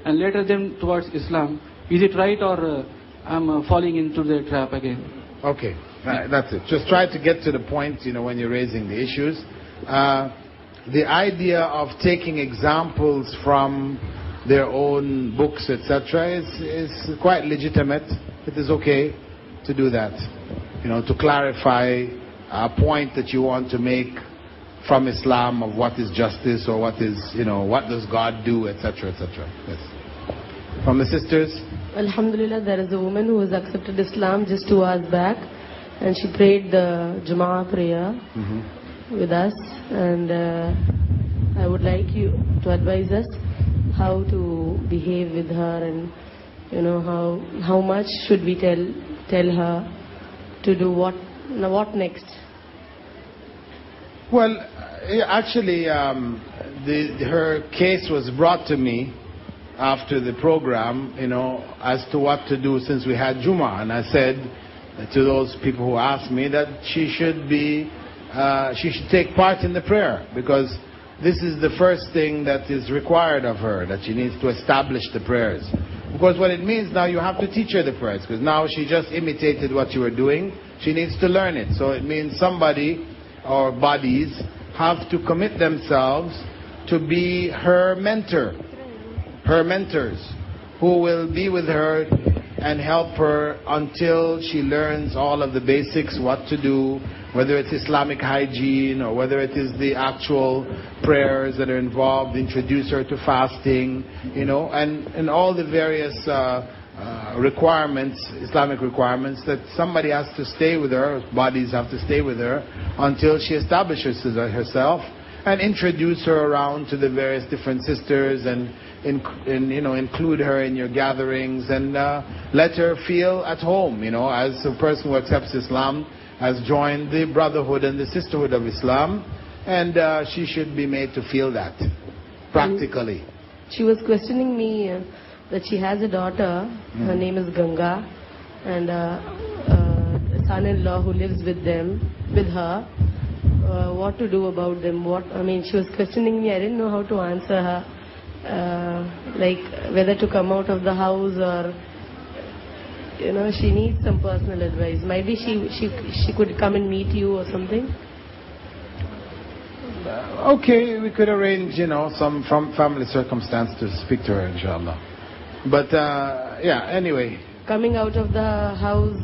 and later them towards Islam, is it right or I'm falling into the trap again? Okay, that's it. Just try to get to the point, when you're raising the issues. The idea of taking examples from their own books, etc., is quite legitimate. It is okay to do that. To clarify a point that you want to make from Islam of what is justice or what is, what does God do, etc., etc. Yes. From the sisters? Alhamdulillah, there is a woman who has accepted Islam just 2 hours back, and she prayed the Jumu'ah prayer with us, and I would like you to advise us how to behave with her, and how much should we tell her to do what next. Well, actually, her case was brought to me after the program, as to what to do since we had Jumu'ah, and I said to those people who asked me that she should take part in the prayer, because this is the first thing that is required of her, that she needs to establish the prayers. Because what it means now, you have to teach her the prayers, because now she just imitated what you were doing. She needs to learn it. So it means somebody or bodies have to commit themselves to be her mentors, who will be with her and help her until she learns all of the basics, what to do, whether it's Islamic hygiene or whether it is the actual prayers that are involved, introduce her to fasting, and all the various requirements, Islamic requirements, that somebody has to stay with her, bodies have to stay with her until she establishes herself, and introduce her around to the various different sisters, and include her in your gatherings, and let her feel at home, as a person who accepts Islam, has joined the brotherhood and the sisterhood of Islam, and she should be made to feel that practically. She was questioning me that she has a daughter, her name is Ganga, and a son-in-law who lives with her. What to do about them? She was questioning me. I didn't know how to answer her, like whether to come out of the house or. She needs some personal advice. Maybe she could come and meet you or something. Okay, we could arrange, some from family circumstance to speak to her, inshallah. But anyway. Coming out of the house,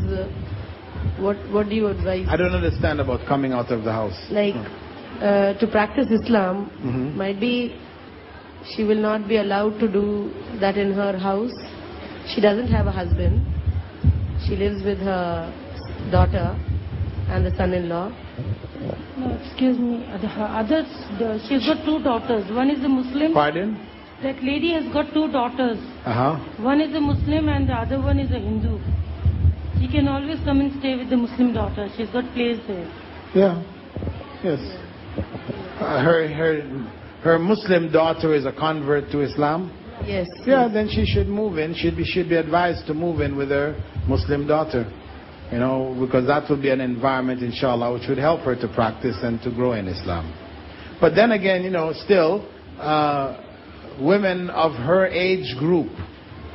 what do you advise? I don't understand about coming out of the house. Like to practice Islam, might be she will not be allowed to do that in her house. She doesn't have a husband. She lives with her daughter and the son-in-law. No, excuse me. She's got 2 daughters. One is a Muslim. Pardon? That lady has got 2 daughters. One is a Muslim and the other one is a Hindu. She can always come and stay with the Muslim daughter. She's got place there. Yeah. Yes. Her Muslim daughter is a convert to Islam. Yes. Yeah, then she should move in. Should be advised to move in with her Muslim daughter. Because that will be an environment, inshallah, which would help her to practice and to grow in Islam. But then again, still, women of her age group,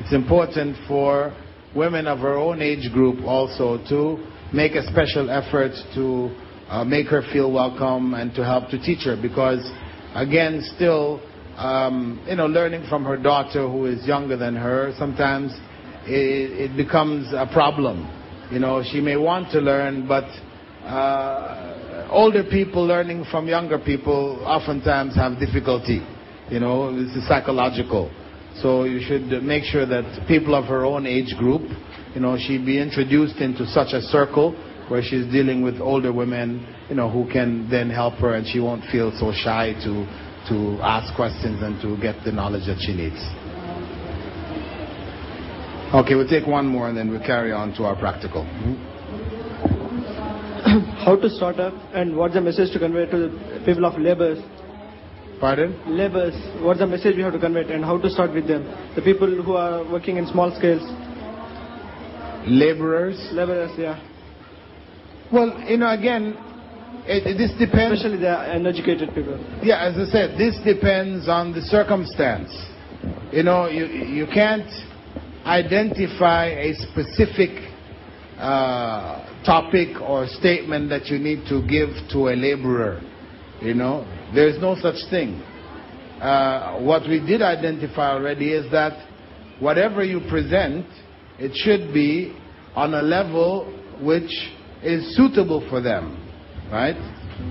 it's important for women of her own age group also to make a special effort to make her feel welcome and to help to teach her. Because, again, still, learning from her daughter who is younger than her, sometimes it becomes a problem. She may want to learn, but older people learning from younger people oftentimes have difficulty. This is psychological. So you should make sure that people of her own age group, she be introduced into such a circle where she's dealing with older women, who can then help her, and she won't feel so shy to ask questions and to get the knowledge that she needs. Okay, we'll take one more and then we'll carry on to our practical. How to start up and what's the message to convey to the people of laborers? Pardon? Laborers, what's the message we have to convey and how to start with them? The people who are working in small scales. Laborers? Laborers, yeah. Well, again, this depends. Especially the uneducated people. Yeah, as I said, this depends on the circumstance. You can't identify a specific topic or statement that you need to give to a laborer. There's no such thing. What we did identify already is that whatever you present, it should be on a level which is suitable for them, right?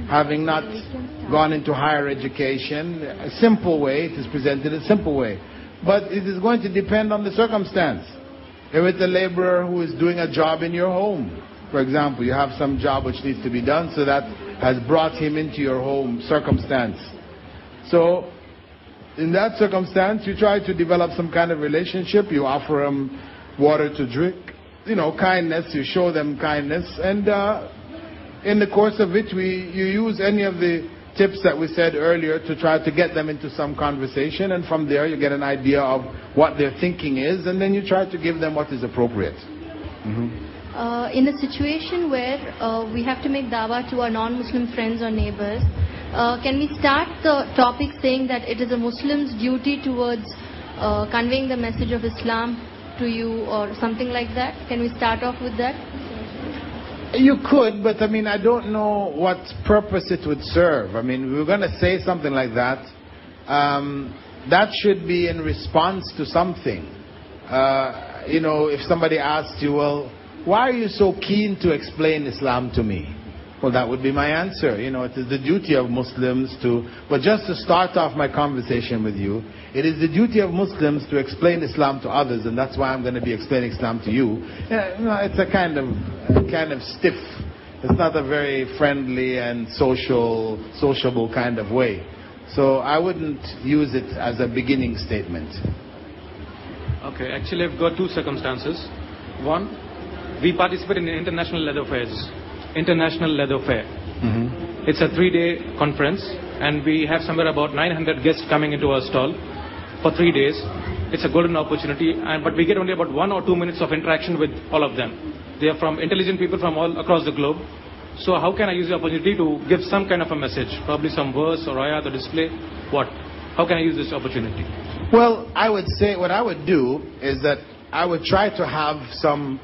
Having not gone into higher education, a simple way, it is presented a simple way. But it is going to depend on the circumstance. If it's a laborer who is doing a job in your home, for example, you have some job which needs to be done, so that has brought him into your home circumstance. So, in that circumstance, you try to develop some kind of relationship. You offer him water to drink, kindness. You show them kindness, and in the course of it, you use any of the tips that we said earlier to try to get them into some conversation, and from there you get an idea of what their thinking is, and then you try to give them what is appropriate. In a situation where we have to make dawah to our non-Muslim friends or neighbors, can we start the topic saying that it is a Muslim's duty towards conveying the message of Islam to you or something like that? Can we start off with that? You could, but I don't know what purpose it would serve. We're going to say something like that. That should be in response to something. If somebody asks you, well, why are you so keen to explain Islam to me? Well, that would be my answer. It is the duty of Muslims but just to start off my conversation with you, it is the duty of Muslims to explain Islam to others, and that's why I'm going to be explaining Islam to you. It's a kind of stiff. It's not a very friendly and sociable kind of way. So I wouldn't use it as a beginning statement. Okay, actually I've got two circumstances. One, we participate in International Leather Fairs. International Leather Fair. It's a 3-day conference, and we have somewhere about 900 guests coming into our stall for 3 days. It's a golden opportunity, but we get only about 1 or 2 minutes of interaction with all of them. They are from intelligent people from all across the globe. So how can I use the opportunity to give some kind of a message? Probably some verse or ayat or display? What? How can I use this opportunity? Well, I would say what I would do is that I would try to have some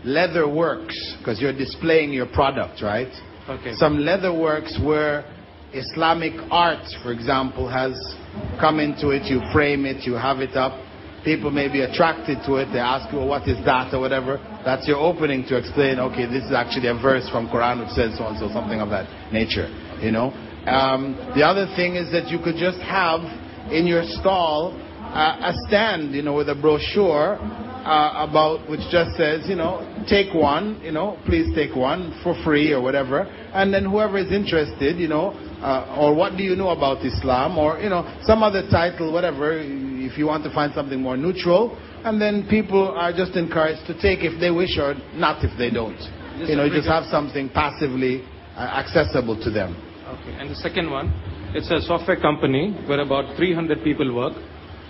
leather works, because you're displaying your product, right? Okay. Some leather works where Islamic art, for example, has come into it. You frame it, you have it up. People may be attracted to it. They ask you, well, what is that or whatever. That's your opening to explain, okay, this is actually a verse from Quran which says so and so, something of that nature. The other thing is that you could just have in your stall a stand, with a brochure about which just says, take one, please take one for free or whatever, and then whoever is interested, or what do you know about Islam, or some other title, whatever, if you want to find something more neutral, and then people are just encouraged to take if they wish or not if they don't. Just have something passively accessible to them. Okay. And the second one, it's a software company where about 300 people work.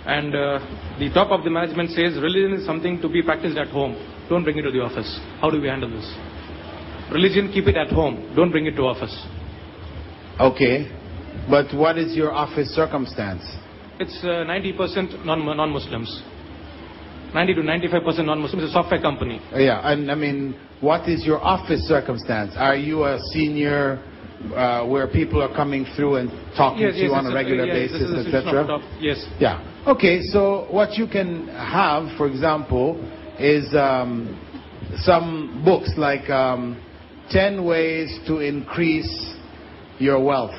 And the top of the management says religion is something to be practiced at home. Don't bring it to the office. How do we handle this? Religion, keep it at home. Don't bring it to office. Okay. But what is your office circumstance? It's 90% non-Muslims. 90 to 95% non-Muslims. It's a software company. Yeah. And what is your office circumstance? Are you a senior where people are coming through and talking to you on a regular basis, etc.? Yes. Yeah. Okay, so what you can have, for example, is some books like 10 ways to increase your wealth.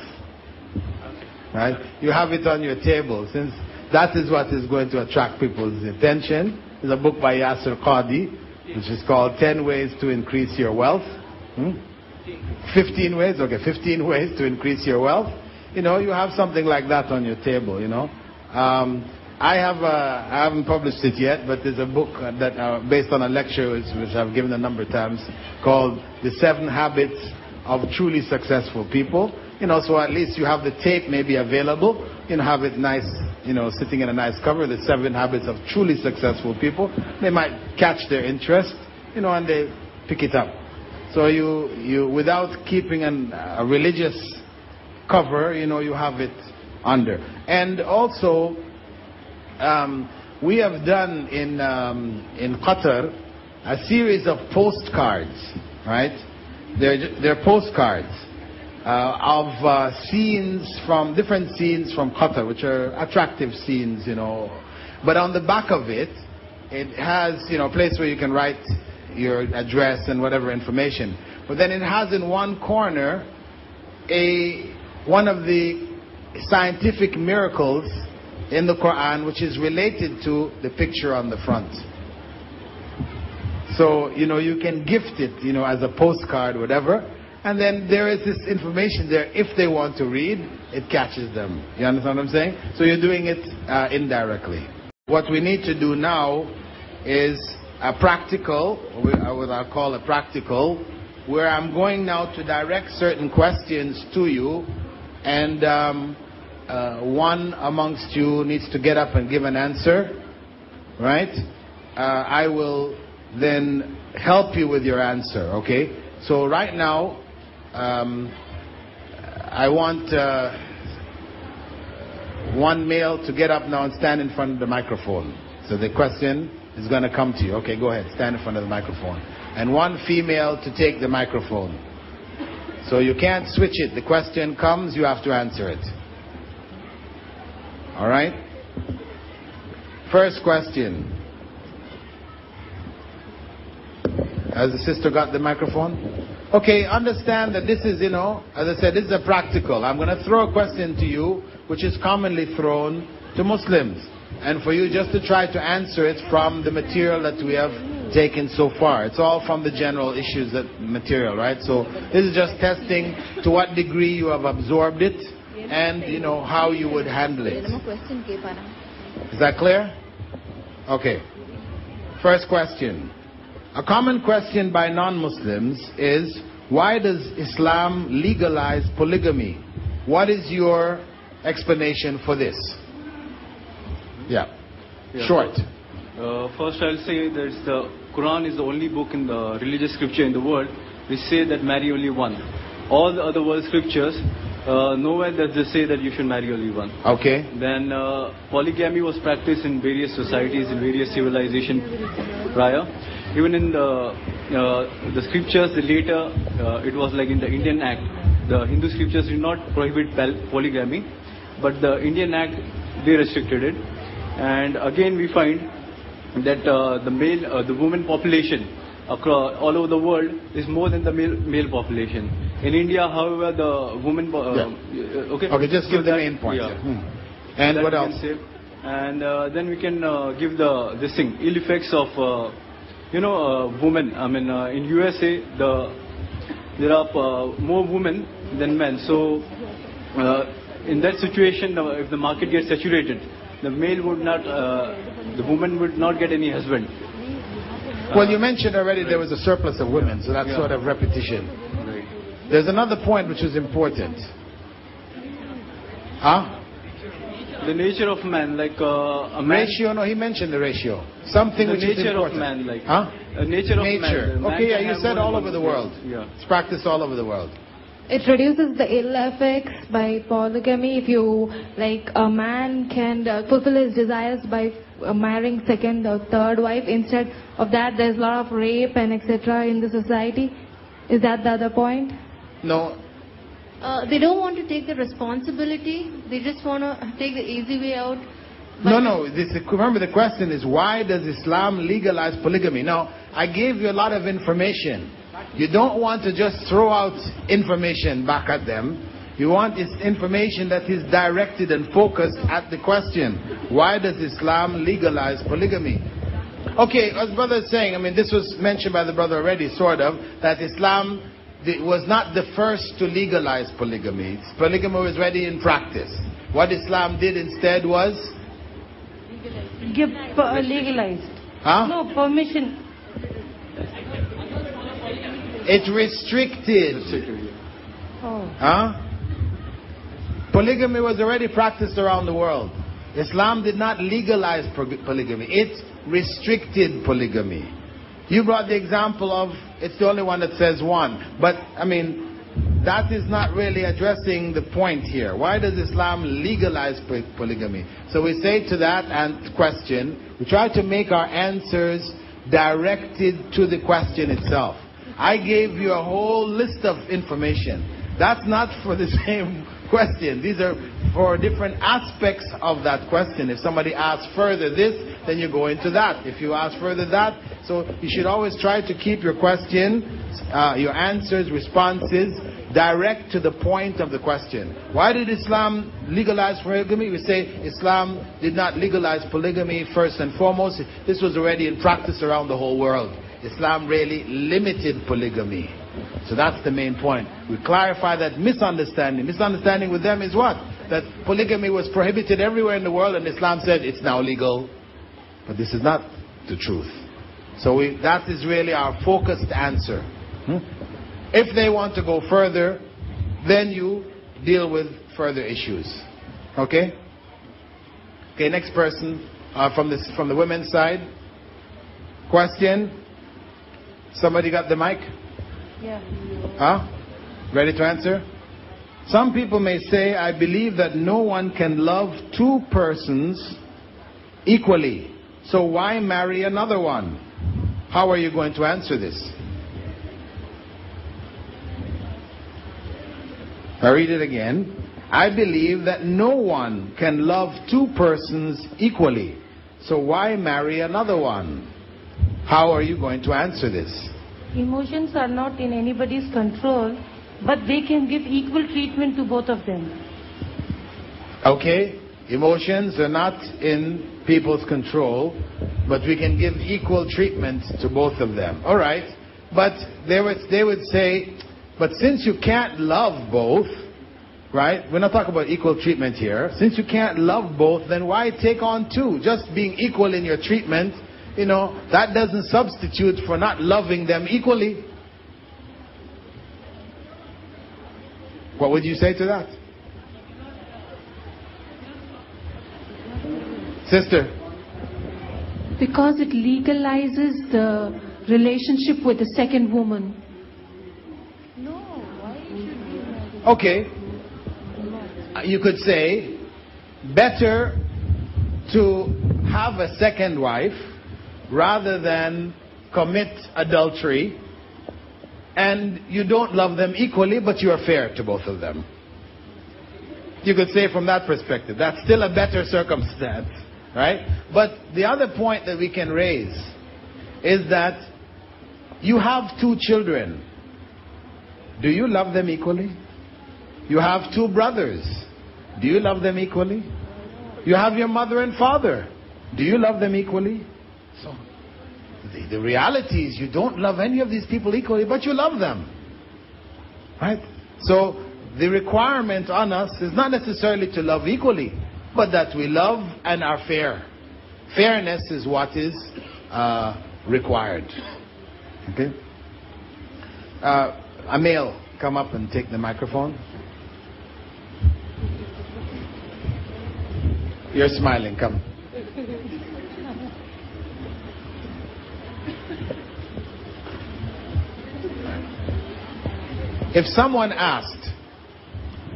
Right? You have it on your table, since that is what is going to attract people's attention. There's a book by Yasser Qadi, which is called 10 Ways to Increase Your Wealth. 15 ways? Okay, 15 ways to increase your wealth. You know, you have something like that on your table, you know. I haven't published it yet, but there's a book that based on a lecture which I've given a number of times called The 7 Habits of Truly Successful People. You know, so at least you have the tape maybe available, you know, have it nice, you know, sitting in a nice cover, The 7 Habits of Truly Successful People. They might catch their interest, you know, and they pick it up. So you without keeping a religious cover, you know, you have it under. And also, we have done in Qatar a series of postcards, right? They're postcards of scenes from different scenes from Qatar, which are attractive scenes, you know. But on the back of it, it has, you know, a place where you can write your address and whatever information. But then it has in one corner one of the scientific miracles in the Quran, which is related to the picture on the front. So, you know, you can gift it, you know, as a postcard, whatever. And then there is this information there. If they want to read, it catches them. You understand what I'm saying? So you're doing it indirectly. What we need to do now is a practical, what I'll call a practical, where I'm going now to direct certain questions to you, and one amongst you needs to get up and give an answer, right? I will then help you with your answer, okay? So right now, I want one male to get up now and stand in front of the microphone. So the question is going to come to you. Okay, go ahead, stand in front of the microphone. And one female to take the microphone. So you can't switch it. The question comes, you have to answer it. All right? First question. Has the sister got the microphone? Okay, understand that this is, you know, as I said, this is a practical. I'm going to throw a question to you, which is commonly thrown to Muslims. And for you just to try to answer it from the material that we have taken so far. It's all from the general issues material, right? So this is just testing to what degree you have absorbed it and, you know, how you would handle it. Is that clear? Okay. First question. A common question by non-Muslims is, why does Islam legalize polygamy? What is your explanation for this? Yeah. Short. First I'll say that the Quran is the only book in the religious scripture in the world which say that marry only one. All the other world scriptures, nowhere does they say that you should marry only one. Okay. Then polygamy was practiced in various societies, in various civilizations prior. Even in the scriptures, later it was like in the Indian Act. The Hindu scriptures did not prohibit polygamy, but the Indian Act, they restricted it. And again we find that the woman population all over the world is more than the male population. In India, however, the woman... Okay, just give the main point. Yeah. And what else? And then we can give this thing, ill effects of, women. I mean, in USA, there are more women than men. So, in that situation, if the market gets saturated, the woman would not get any husband. Well, you mentioned already there was a surplus of women, so that's sort of repetition. Right. There's another point which is important. The nature of man, like a man. Ratio? No, he mentioned the ratio. Something which is important. The nature of man, like. Nature of man. Okay, yeah, you said all over the world. Yeah. It's practiced all over the world. It reduces the ill effects by polygamy. If you, like, a man can fulfill his desires by marrying second or third wife. Instead of that, there's a lot of rape and etc. in the society. Is that the other point? No. They don't want to take the responsibility. They just want to take the easy way out. No. Remember, the question is, why does Islam legalize polygamy? Now, I gave you a lot of information You don't want to just throw out information back at them. You want information that is directed and focused at the question. Why does Islam legalize polygamy? Okay, as brother is saying, I mean, this was mentioned by the brother already, sort of, that Islam was not the first to legalize polygamy. Polygamy was already in practice. What Islam did instead was? Legalized. Huh? No, permission. It restricted. Oh. Huh? Polygamy was already practiced around the world. Islam did not legalize polygamy. It restricted polygamy. You brought the example of, it's the only one that says one. But, I mean, that is not really addressing the point here. Why does Islam legalize polygamy? So we say to that question, we try to make our answers directed to the question itself. I gave you a whole list of information. That's not for the same question. These are for different aspects of that question. If somebody asks further this, then you go into that. If you ask further that, so you should always try to keep your question, your answers, responses, direct to the point of the question. Why did Islam legalize polygamy? We say Islam did not legalize polygamy first and foremost. This was already in practice around the whole world. Islam really limited polygamy. So that's the main point. We clarify that misunderstanding. Misunderstanding with them is what? That polygamy was prohibited everywhere in the world and Islam said it's now legal. But this is not the truth. So that is really our focused answer. If they want to go further, then you deal with further issues. Okay? Okay, next person from the women's side. Question? Somebody got the mic? Yeah. Huh? Ready to answer? Some people may say, I believe that no one can love two persons equally. So why marry another one? How are you going to answer this? I read it again. I believe that no one can love two persons equally. So why marry another one? How are you going to answer this? Emotions are not in anybody's control, but they can give equal treatment to both of them. Okay, emotions are not in people's control, but we can give equal treatment to both of them. All right, but they would say, but since you can't love both, right? We're not talking about equal treatment here. Since you can't love both, then why take on two? Just being equal in your treatment, that doesn't substitute for not loving them equally. What would you say to that? Sister? Because it legalizes the relationship with the second woman. Okay. You could say, better to have a second wife rather than commit adultery, and you don't love them equally, but you are fair to both of them. You could say from that perspective, that's still a better circumstance, right? But the other point that we can raise is that you have two children. Do you love them equally? You have two brothers. Do you love them equally? You have your mother and father. Do you love them equally? So, the reality is you don't love any of these people equally, but you love them. Right? So, the requirement on us is not necessarily to love equally, but that we love and are fair. Fairness is what is required. Okay? A male, come up and take the microphone. You're smiling, come. If someone asked,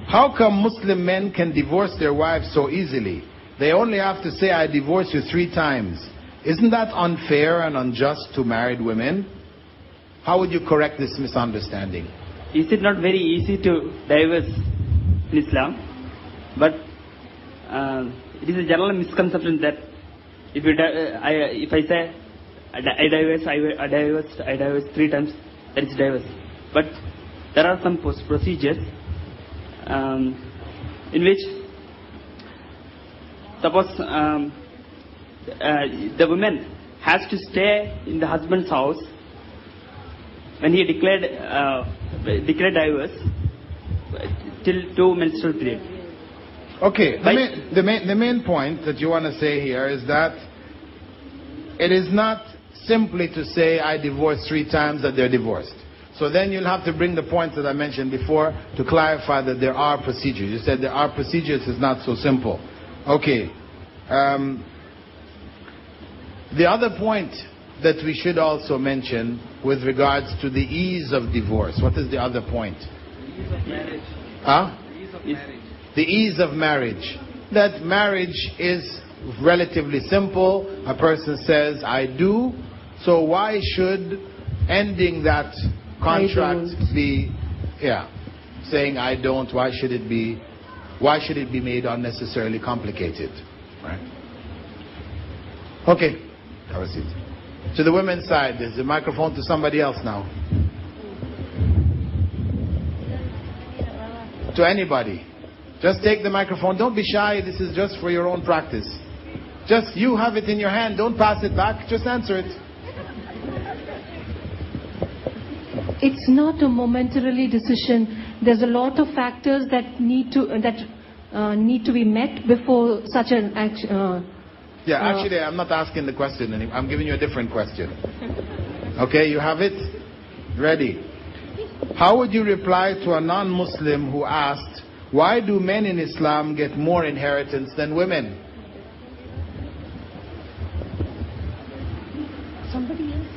how come Muslim men can divorce their wives so easily? They only have to say, I divorce you 3 times. Isn't that unfair and unjust to married women? How would you correct this misunderstanding? Is it not very easy to divorce in Islam? But it is a general misconception that if I say I divorce 3 times, that is divorce. But there are some procedures in which, suppose the woman has to stay in the husband's house when he declared divorce till 2 menstrual period. Okay, the main point that you want to say here is that it is not simply to say I divorced 3 times that they're divorced. So then you'll have to bring the points that I mentioned before to clarify that there are procedures. You said there are procedures is not so simple. Okay. The other point that we should also mention with regards to the ease of divorce. What is the other point? The ease of marriage. Huh? The ease of marriage. The ease of marriage. That marriage is relatively simple. A person says, I do. So why should ending that contract be, saying I don't, why should it be made unnecessarily complicated? Right? Okay. Have a seat. To the women's side, there's the microphone to somebody else now. To anybody. Just take the microphone. Don't be shy. This is just for your own practice. Just you have it in your hand. Don't pass it back. Just answer it. It's not a momentarily decision. There's a lot of factors that need to be met before such an action. Actually, I'm not asking the question anymore. I'm giving you a different question. Okay, you have it? Ready. How would you reply to a non-Muslim who asked, why do men in Islam get more inheritance than women? Somebody else?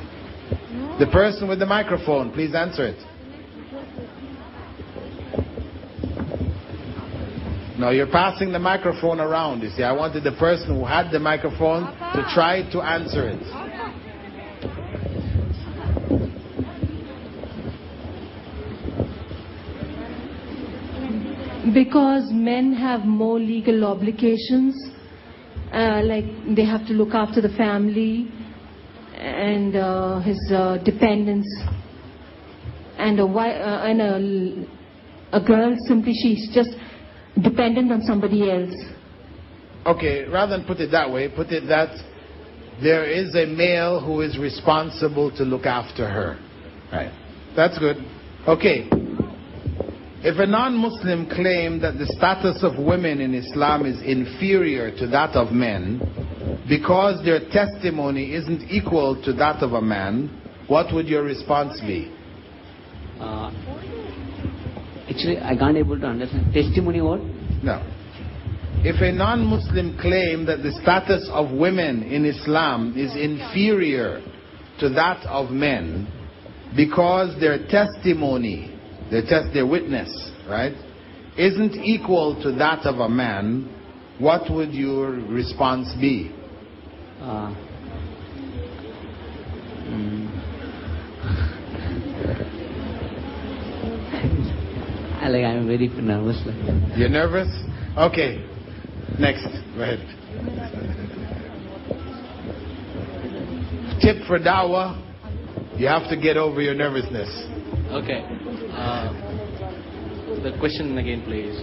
No. The person with the microphone, please answer it. No, you're passing the microphone around. You see, I wanted the person who had the microphone to try to answer it. Because men have more legal obligations, like they have to look after the family and his dependents, and a girl simply she's just dependent on somebody else. Okay, rather than put it that way, put it that there is a male who is responsible to look after her. Right. That's good. Okay. If a non-Muslim claimed that the status of women in Islam is inferior to that of men because their testimony isn't equal to that of a man, what would your response be? Actually, I can't able to understand. Testimony what? No. If a non-Muslim claimed that the status of women in Islam is inferior to that of men because their testimony, their witness, right, isn't equal to that of a man, what would your response be? I'm very nervous. You're nervous? Okay. Next. Go ahead. Tip for dawah, you have to get over your nervousness. Okay. The question again, please.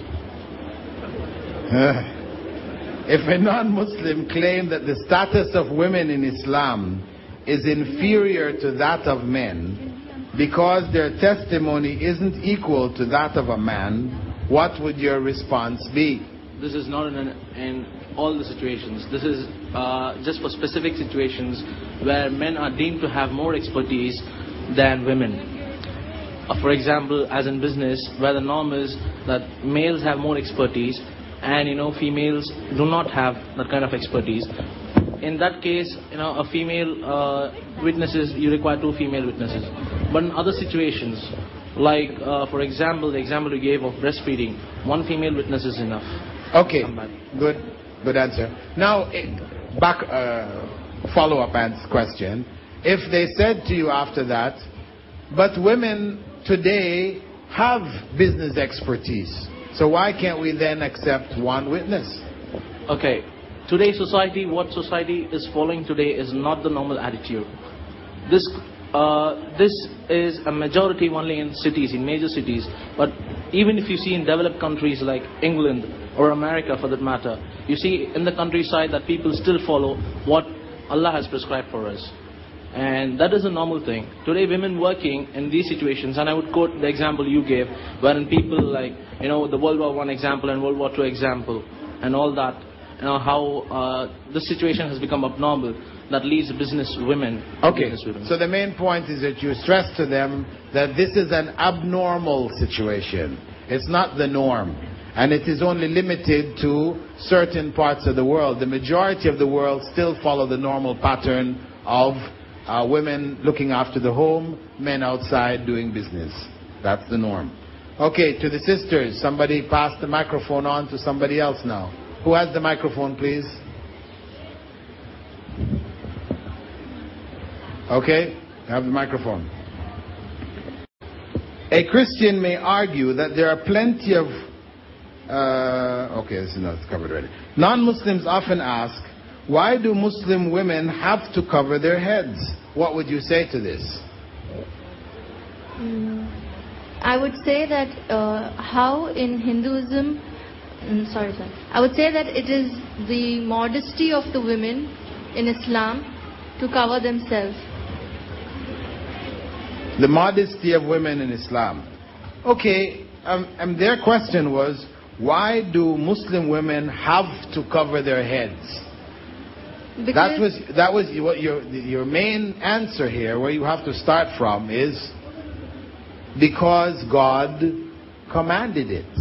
If a non-Muslim claimed that the status of women in Islam is inferior to that of men because their testimony isn't equal to that of a man, what would your response be? This is not in all the situations. This is just for specific situations where men are deemed to have more expertise than women. For example, as in business, where the norm is that males have more expertise and females do not have that kind of expertise. In that case, a female witnesses, you require 2 female witnesses. But in other situations, like for example, the example you gave of breastfeeding, 1 female witness is enough. Okay, good answer. Now, follow-up question. If they said to you after that, but women today have business expertise, so why can't we then accept 1 witness? Okay, today's society, what society is following today is not the normal attitude. This this is a majority only in cities, in major cities. But even if you see in developed countries like England or America for that matter, you see in the countryside that people still follow what Allah has prescribed for us. And that is a normal thing. Today women working in these situations, and I would quote the example you gave, wherein people like, the World War I example and World War II example and all that, how the situation has become abnormal that leads business women. Okay, business women. so the main point is that you stress to them that this is an abnormal situation. It's not the norm. And it is only limited to certain parts of the world. The majority of the world still follow the normal pattern of women looking after the home, men outside doing business. That's the norm. Okay, to the sisters, somebody pass the microphone on to somebody else now. Who has the microphone, please? Okay, have the microphone. A Christian may argue that there are plenty of... okay, this is not covered already. Non-Muslims often ask, why do Muslim women have to cover their heads? What would you say to this? I would say that how in Hinduism... I would say that it is the modesty of the women in Islam to cover themselves. The modesty of women in Islam. Okay, and their question was, why do Muslim women have to cover their heads? Because that was what your main answer here, where you have to start from, is because God commanded it.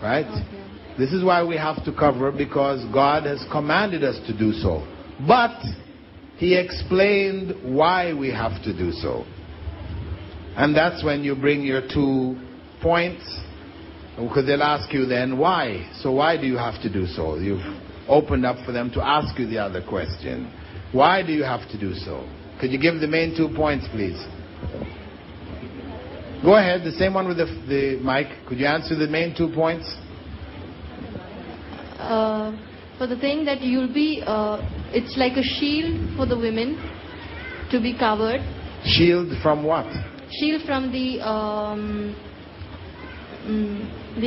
Right? Okay. This is why we have to cover, because God has commanded us to do so. But He explained why we have to do so. And that's when you bring your 2 points, because they'll ask you then why. So why do you have to do so? You've opened up for them to ask you the other question. Why do you have to do so? Could you give the main 2 points, please? Go ahead, the same one with the mic. Could you answer the main 2 points? For the thing that you'll be, it's like a shield for the women to be covered. Shield from what? Shield from the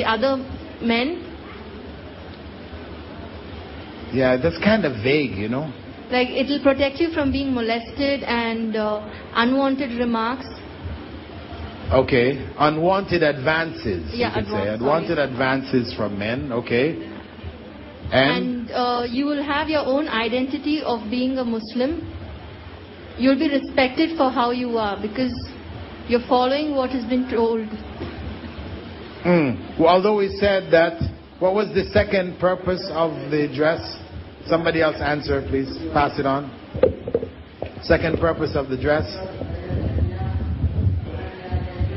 other men. Yeah, that's kind of vague, Like it will protect you from being molested and unwanted remarks. Okay, unwanted advances. Yeah, you could say unwanted advances from men. Okay. And you will have your own identity of being a Muslim. You'll be respected for how you are because you're following what has been told. Well, although we said that, what was the second purpose of the dress? Somebody else answer, please. Pass it on. Second purpose of the dress?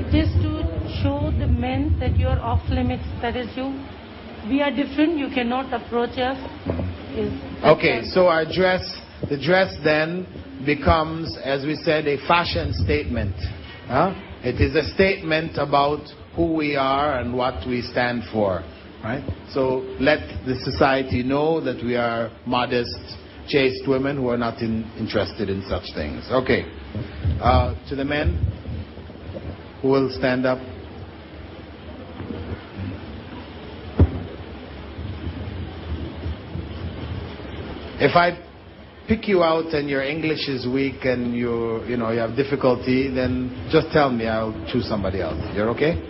It is to show the men that you are off limits. That is you. We are different. You cannot approach us. Okay, so our dress, the dress then becomes, as we said, a fashion statement. It is a statement about who we are and what we stand for. Right? So let the society know that we are modest, chaste women who are not interested in such things. Okay. To the men who will stand up. If I pick you out and your English is weak and you have difficulty, then just tell me. I'll choose somebody else. You're okay?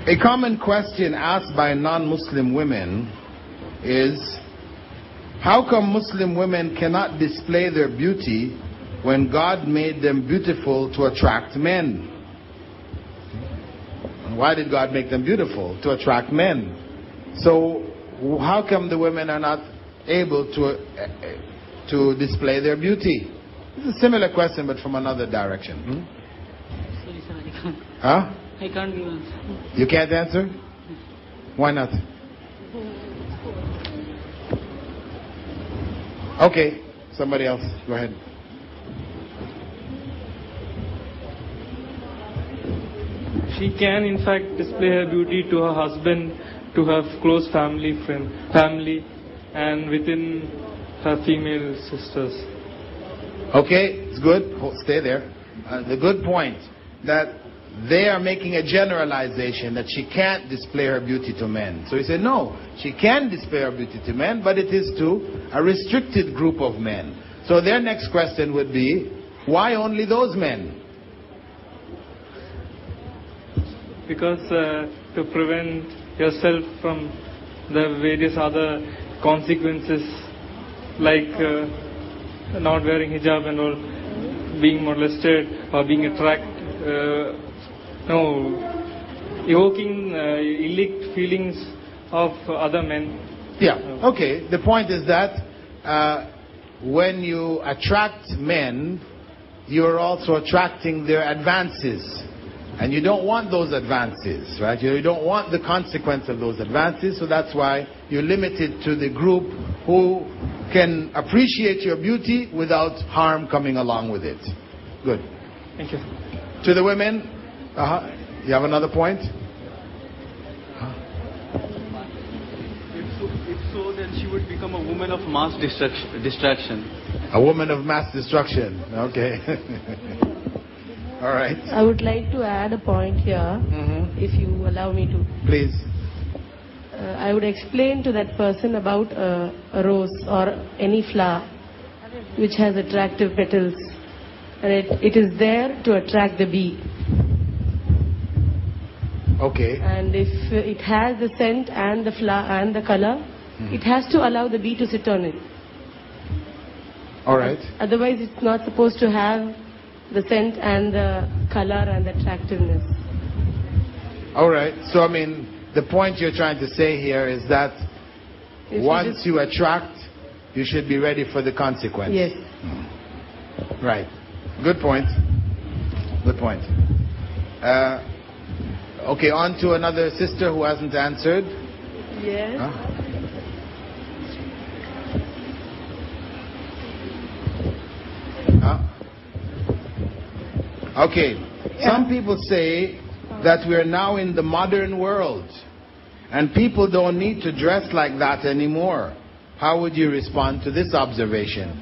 A common question asked by non-Muslim women is, how come Muslim women cannot display their beauty when God made them beautiful to attract men? Why did God make them beautiful? To attract men. So how come the women are not able to display their beauty? It's a similar question, but from another direction. Sorry, sir, I can't. Huh? I can't give answer. You can't answer? Why not? Okay, somebody else. Go ahead. She can in fact display her beauty to her husband, to her close family, and within have female sisters. Okay, it's good. Stay there. The good point that they are making a generalization that she can't display her beauty to men. So he said, no, she can display her beauty to men, but it is to a restricted group of men. So their next question would be, why only those men? Because to prevent yourself from the various other consequences, like not wearing hijab and all, being molested or being attracted, evoking illicit feelings of other men. Yeah, okay. The point is that when you attract men, you're also attracting their advances. And you don't want those advances, right? You don't want the consequence of those advances, so that's why you're limited to the group who can appreciate your beauty without harm coming along with it. Good. Thank you. To the women, you have another point? If so, then she would become a woman of mass distraction. A woman of mass destruction. Okay. All right. I would like to add a point here, if you allow me to. Please. I would explain to that person about a rose or any flower which has attractive petals, and it is there to attract the bee. Okay. And if it has the scent and the flower and the color, it has to allow the bee to sit on it. All right. Otherwise, it's not supposed to have the scent and the color and the attractiveness. All right. So, I mean, the point you're trying to say here is that once you attract, you should be ready for the consequence. Yes. Right. Good point. Good point. Okay, on to another sister who hasn't answered. Yes. Okay. Some people say that we are now in the modern world and people don't need to dress like that anymore. How would you respond to this observation?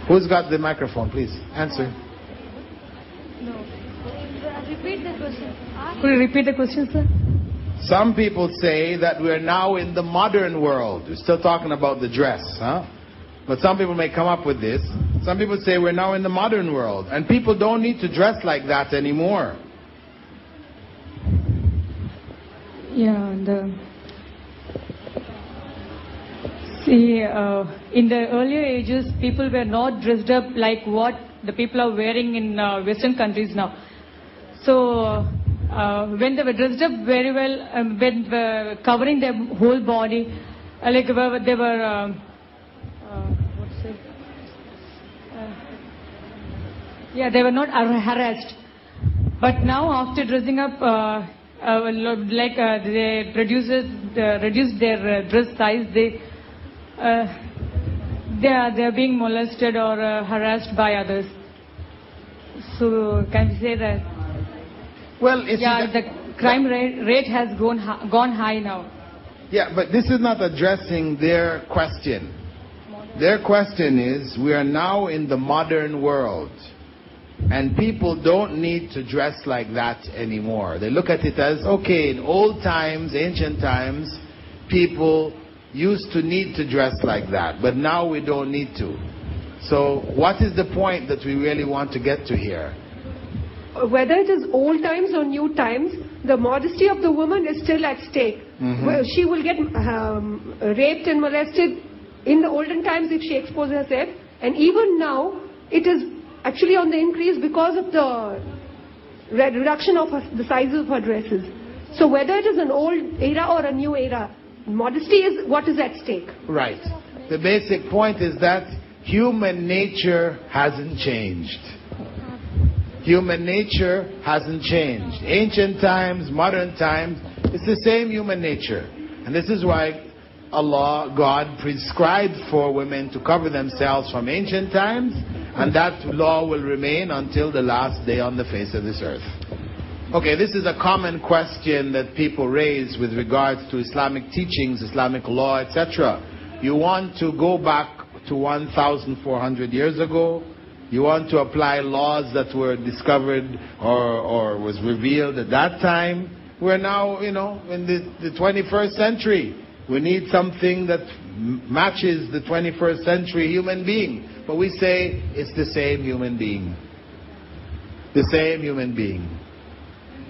Who's got the microphone? Please answer. No. Repeat the question. Could you repeat the question, sir? Some people say that we're now in the modern world. We're still talking about the dress, huh? But some people may come up with this. Some people say we're now in the modern world and people don't need to dress like that anymore. Yeah, in the earlier ages, people were not dressed up like what the people are wearing in Western countries now. So, when they were dressed up very well, when covering their whole body, like they were, they were not harassed. But now, after dressing up, they reduced their dress size, they are being molested or harassed by others. So can we say that? Well, the crime rate has gone high now. Yeah, but this is not addressing their question. Their question is, we are now in the modern world and people don't need to dress like that anymore. They look at it as, okay, in old times, ancient times, people used to need to dress like that, but now we don't need to. So what is the point that we really want to get to here? Whether it is old times or new times, the modesty of the woman is still at stake. Well, she will get raped and molested in the olden times if she exposes herself, and even now it is actually on the increase because of the reduction of the size of her dresses. So whether it is an old era or a new era, modesty is what is at stake. Right. The basic point is that human nature hasn't changed. Human nature hasn't changed. Ancient times, modern times, it's the same human nature. And this is why Allah, God, prescribed for women to cover themselves from ancient times, and that law will remain until the last day on the face of this earth. Okay, this is a common question that people raise with regards to Islamic teachings, Islamic law, etc. You want to go back to 1,400 years ago. You want to apply laws that were discovered or was revealed at that time. We're now, in the 21st century. We need something that matches the 21st century human being. But we say it's the same human being. The same human being.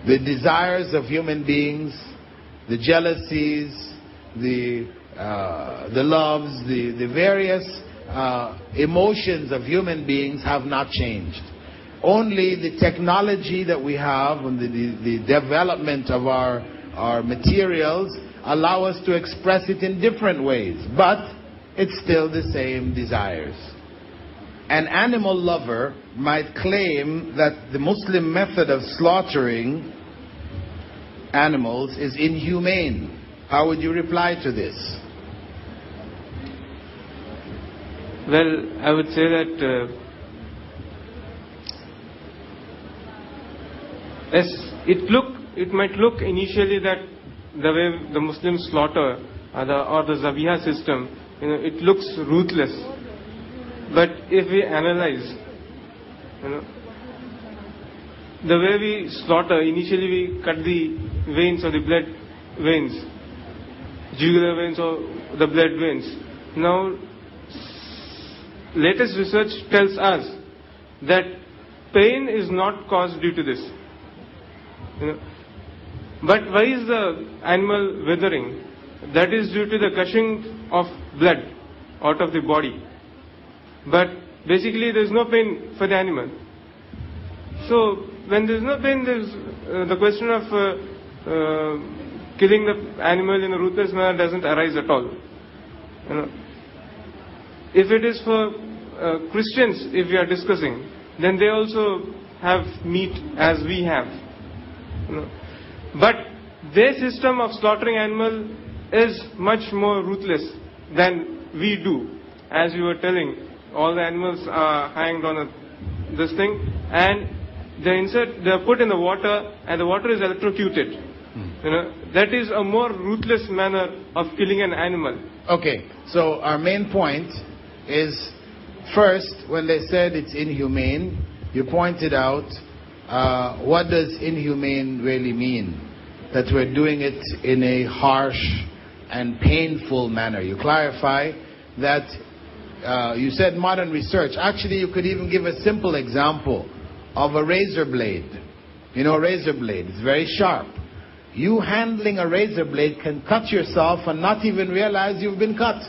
The desires of human beings, the jealousies, the loves, the various emotions of human beings have not changed. Only the technology that we have and the development of our materials allow us to express it in different ways, but it's still the same desires. An animal lover might claim that the Muslim method of slaughtering animals is inhumane. How would you reply to this? Well, I would say that it might look initially that the way the Muslims slaughter or the Zabiha system, it looks ruthless. But if we analyze, the way we slaughter, initially we cut the veins or the blood veins, jugular veins or the blood veins. Now, latest research tells us that pain is not caused due to this. But why is the animal withering? That is due to the gushing of blood out of the body. But basically there is no pain for the animal. So when there is no pain, there is the question of killing the animal in a ruthless manner doesn't arise at all. If it is for Christians, if we are discussing, then they also have meat as we have. But their system of slaughtering animal is much more ruthless than we do. As you were telling, all the animals are hanged on this thing, and they are put in the water, and the water is electrocuted. That is a more ruthless manner of killing an animal. Okay, so our main point is, first, when they said it's inhumane, you pointed out what does inhumane really mean? That we're doing it in a harsh and painful manner. You clarify that you said modern research. Actually, you could even give a simple example of a razor blade. You know, a razor blade is very sharp. You handling a razor blade can cut yourself and not even realize you've been cut.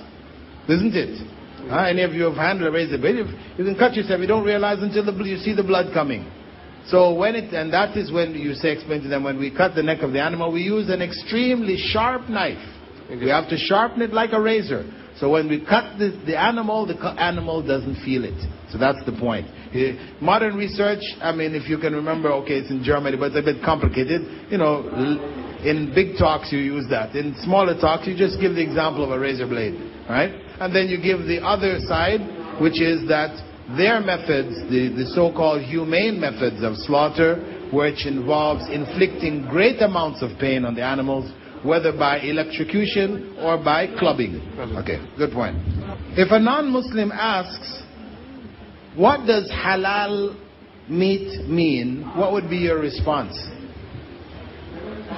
Isn't it? Any of you have handled a razor blade, you can cut yourself, you don't realize until you see the blood coming. So and that is when you explain to them, when we cut the neck of the animal, we use an extremely sharp knife. We have to sharpen it like a razor. So when we cut the animal doesn't feel it. So that's the point. Modern research, if you can remember, okay, it's in Germany, but it's a bit complicated. In big talks you use that. In smaller talks you just give the example of a razor blade, right? And then you give the other side, which is that their methods, the so-called humane methods of slaughter, which involves inflicting great amounts of pain on the animals, whether by electrocution or by clubbing. Okay, good point. If a non-Muslim asks, what does halal meat mean, what would be your response?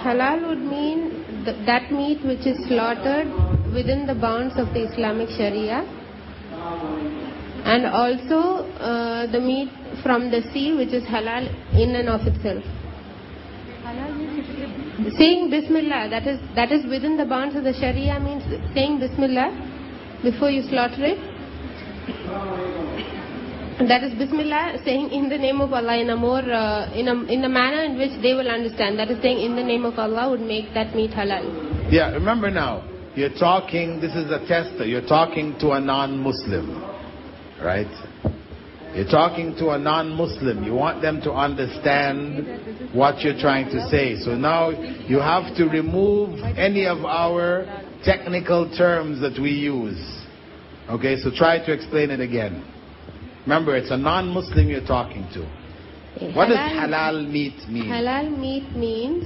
Halal would mean that meat which is slaughtered within the bounds of the Islamic Sharia, and also the meat from the sea, which is halal in and of itself. Saying Bismillah, that is within the bounds of the Sharia, means saying Bismillah before you slaughter it. That is Bismillah, saying in the name of Allah in a more in a manner in which they will understand. That is saying in the name of Allah would make that meat halal. Yeah, remember now, you're talking, this is a tester, you're talking to a non-Muslim, right? You're talking to a non-Muslim. You want them to understand what you're trying to say. So now you have to remove any of our technical terms that we use. Okay, so try to explain it again. Remember, it's a non-Muslim you're talking to. What does halal meat mean? Halal meat means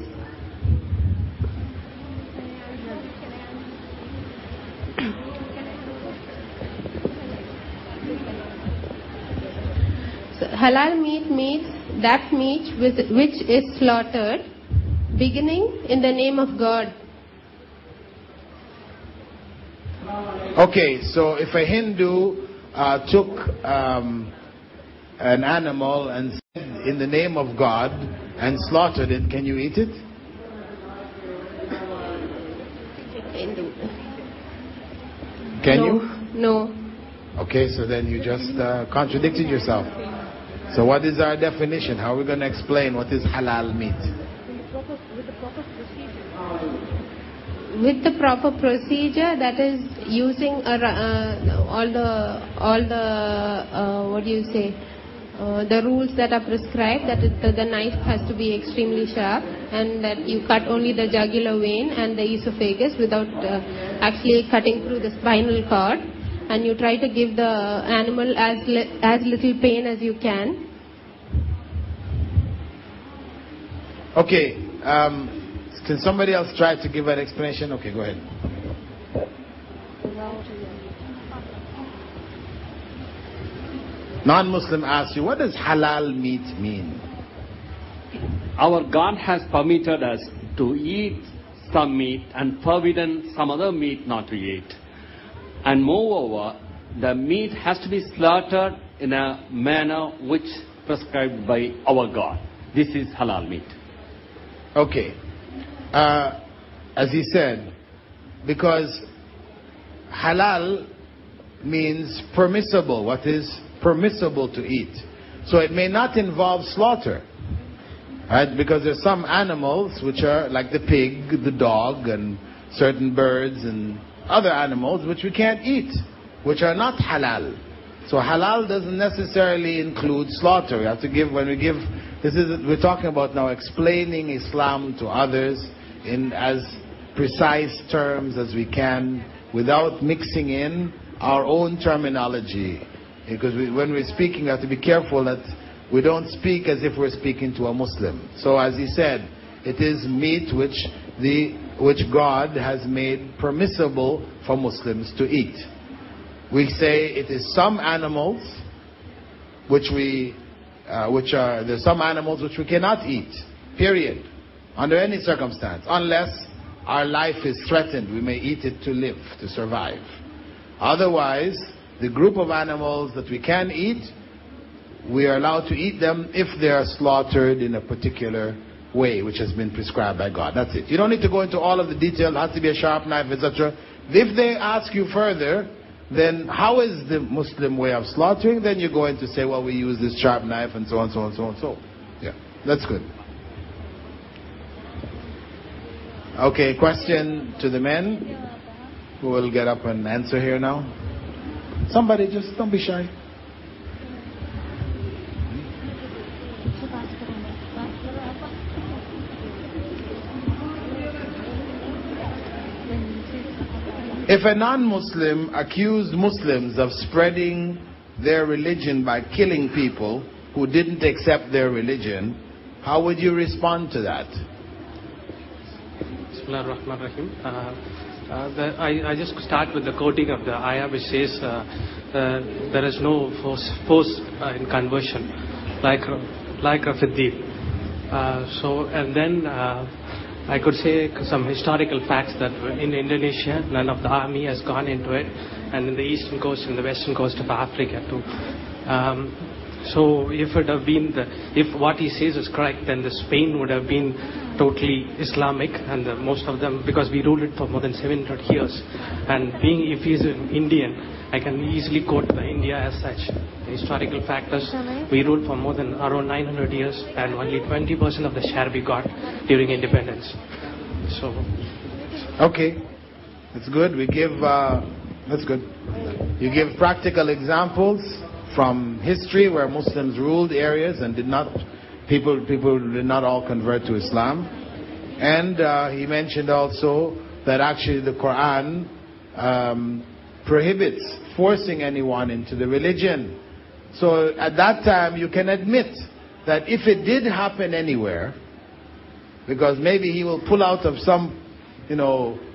halal meat means that meat which is slaughtered beginning in the name of God. Okay, so if a Hindu took an animal and said in the name of God and slaughtered it, can you eat it? Can you? No. Okay, so then you just contradicted yourself. So what is our definition? How are we going to explain what is halal meat? With the proper procedure, that is using all the what do you say? The rules that are prescribed, that the knife has to be extremely sharp, and that you cut only the jugular vein and the esophagus without actually cutting through the spinal cord, and you try to give the animal as little pain as you can. Okay, can somebody else try to give an explanation? Okay, go ahead. Non-Muslim asks you, what does halal meat mean? Our God has permitted us to eat some meat and forbidden some other meat not to eat. And moreover, the meat has to be slaughtered in a manner which prescribed by our God. This is halal meat. Okay. As he said, because halal means permissible. What is permissible to eat? So it may not involve slaughter. Right? Because there's some animals which are like the pig, the dog, and certain birds and other animals which we can't eat, which are not halal. So halal doesn't necessarily include slaughter. We have to give, we're talking about now explaining Islam to others in as precise terms as we can without mixing in our own terminology. Because when we're speaking, we have to be careful that we don't speak as if we're speaking to a Muslim. So as he said, it is meat which God has made permissible for Muslims to eat. We say it is some animals there's some animals which we cannot eat, period, under any circumstance, unless our life is threatened. We may eat it to live, to survive. Otherwise, the group of animals that we can eat, we are allowed to eat them if they are slaughtered in a particular way which has been prescribed by God. That's it. You don't need to go into all of the details. It has to be a sharp knife, etc. If they ask you further, then how is the Muslim way of slaughtering? Then you're going to say, well, we use this sharp knife and so on, so on, so on, so. Yeah, that's good. Okay, question to the men who will get up and answer here now. Somebody, just don't be shy. If a non-Muslim accused Muslims of spreading their religion by killing people who didn't accept their religion, how would you respond to that? I just start with the quoting of the ayah which says there is no force in conversion like a fiddi. And then I could say some historical facts that in Indonesia none of the army has gone into it, and in the eastern coast and the western coast of Africa too. So if it have been if what he says is correct, then the Spain would have been totally Islamic, and most of them, because we ruled it for more than 700 years. And if he's an Indian, I can easily quote the India as such. The historical factors, we ruled for more than around 900 years, and only 20% of the share we got during independence. So. Okay, that's good. That's good. You give practical examples from history where Muslims ruled areas and people did not all convert to Islam. And he mentioned also that actually the Quran prohibits forcing anyone into the religion. So at that time you can admit that if it did happen anywhere, because maybe he will pull out of some,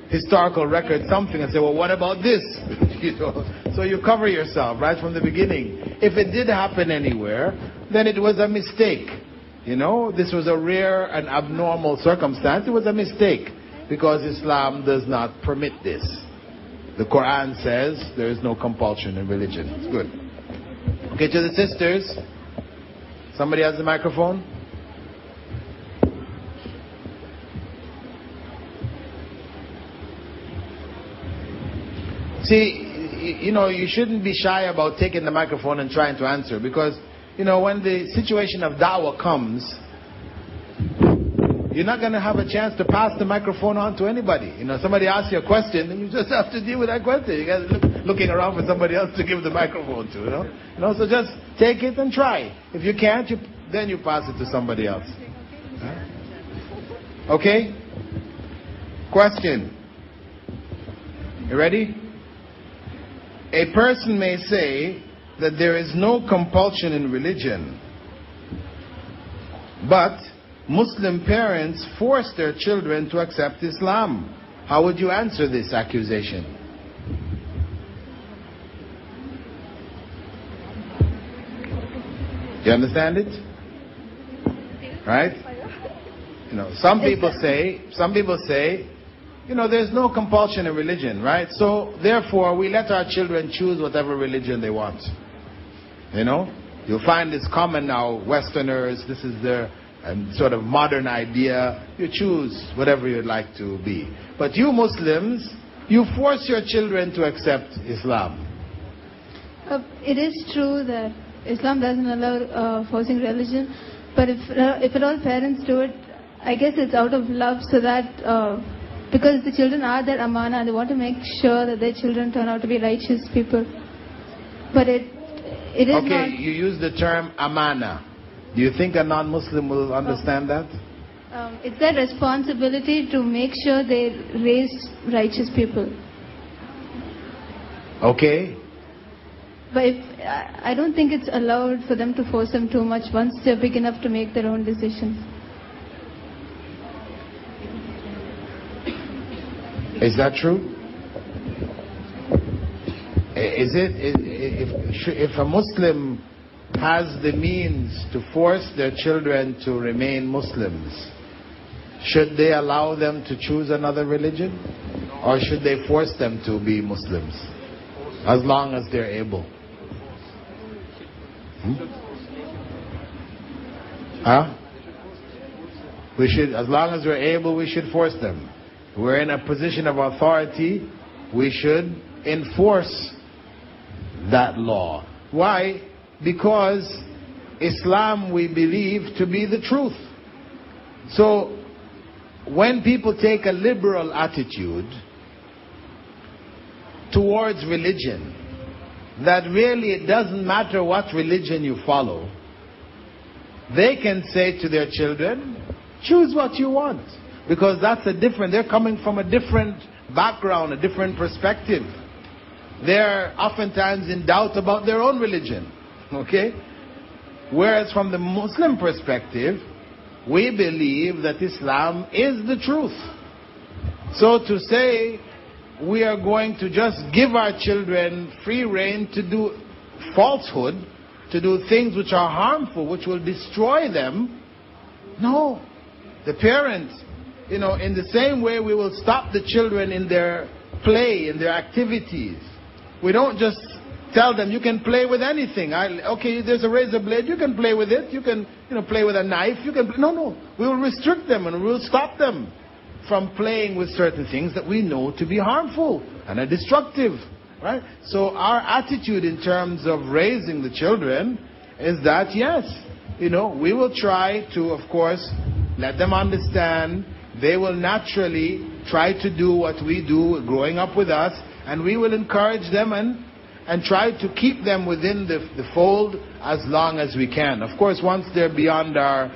historical record something and say, well, what about this? So you cover yourself right from the beginning. If it did happen anywhere, then it was a mistake. This was a rare and abnormal circumstance. It was a mistake because Islam does not permit this. The Quran says there is no compulsion in religion. It's good. Okay, to the sisters. Somebody has the microphone? See, you shouldn't be shy about taking the microphone and trying to answer, because, when the situation of da'wah comes, you're not going to have a chance to pass the microphone on to anybody. Somebody asks you a question, and you just have to deal with that question. You guys looking around for somebody else to give the microphone to, So just take it and try. If you can't, then you pass it to somebody else. Okay? Question. You ready? A person may say that there is no compulsion in religion, but Muslim parents force their children to accept Islam. How would you answer this accusation? You understand it? Right? Some people say, there's no compulsion in religion, right? So, therefore, we let our children choose whatever religion they want. You'll find it's common now, Westerners, this is their sort of modern idea. You choose whatever you'd like to be. But you Muslims, you force your children to accept Islam. It is true that Islam doesn't allow forcing religion, but if at all parents do it, I guess it's out of love, so that because the children are their amana, they want to make sure that their children turn out to be righteous people. But it is not... Okay, you use the term amana. Do you think a non-Muslim will understand that? It's their responsibility to make sure they raise righteous people. Okay. But I don't think it's allowed for them to force them too much once they're big enough to make their own decisions. Is that true? If a Muslim has the means to force their children to remain Muslims, should they allow them to choose another religion? Or should they force them to be Muslims? As long as they're able. We should, as long as we're able, we should force them. We're in a position of authority, we should enforce that law. Why? Because Islam we believe to be the truth. So, when people take a liberal attitude towards religion, that really it doesn't matter what religion you follow, they can say to their children, choose what you want. Because they're coming from a different background, a different perspective. They're oftentimes in doubt about their own religion. Okay? Whereas from the Muslim perspective, we believe that Islam is the truth. So to say we are going to just give our children free rein to do falsehood, to do things which are harmful, which will destroy them, no. The parents, in the same way we will stop the children in their play, in their activities. We don't just tell them you can play with anything. Okay, there's a razor blade, you can play with it. You can, play with a knife. No. We will restrict them and we will stop them from playing with certain things that we know to be harmful and are destructive. Right? So our attitude in terms of raising the children is that, yes, we will try to, of course, let them understand. They will naturally try to do what we do growing up with us, and we will encourage them and try to keep them within the fold as long as we can. Of course, once they're beyond our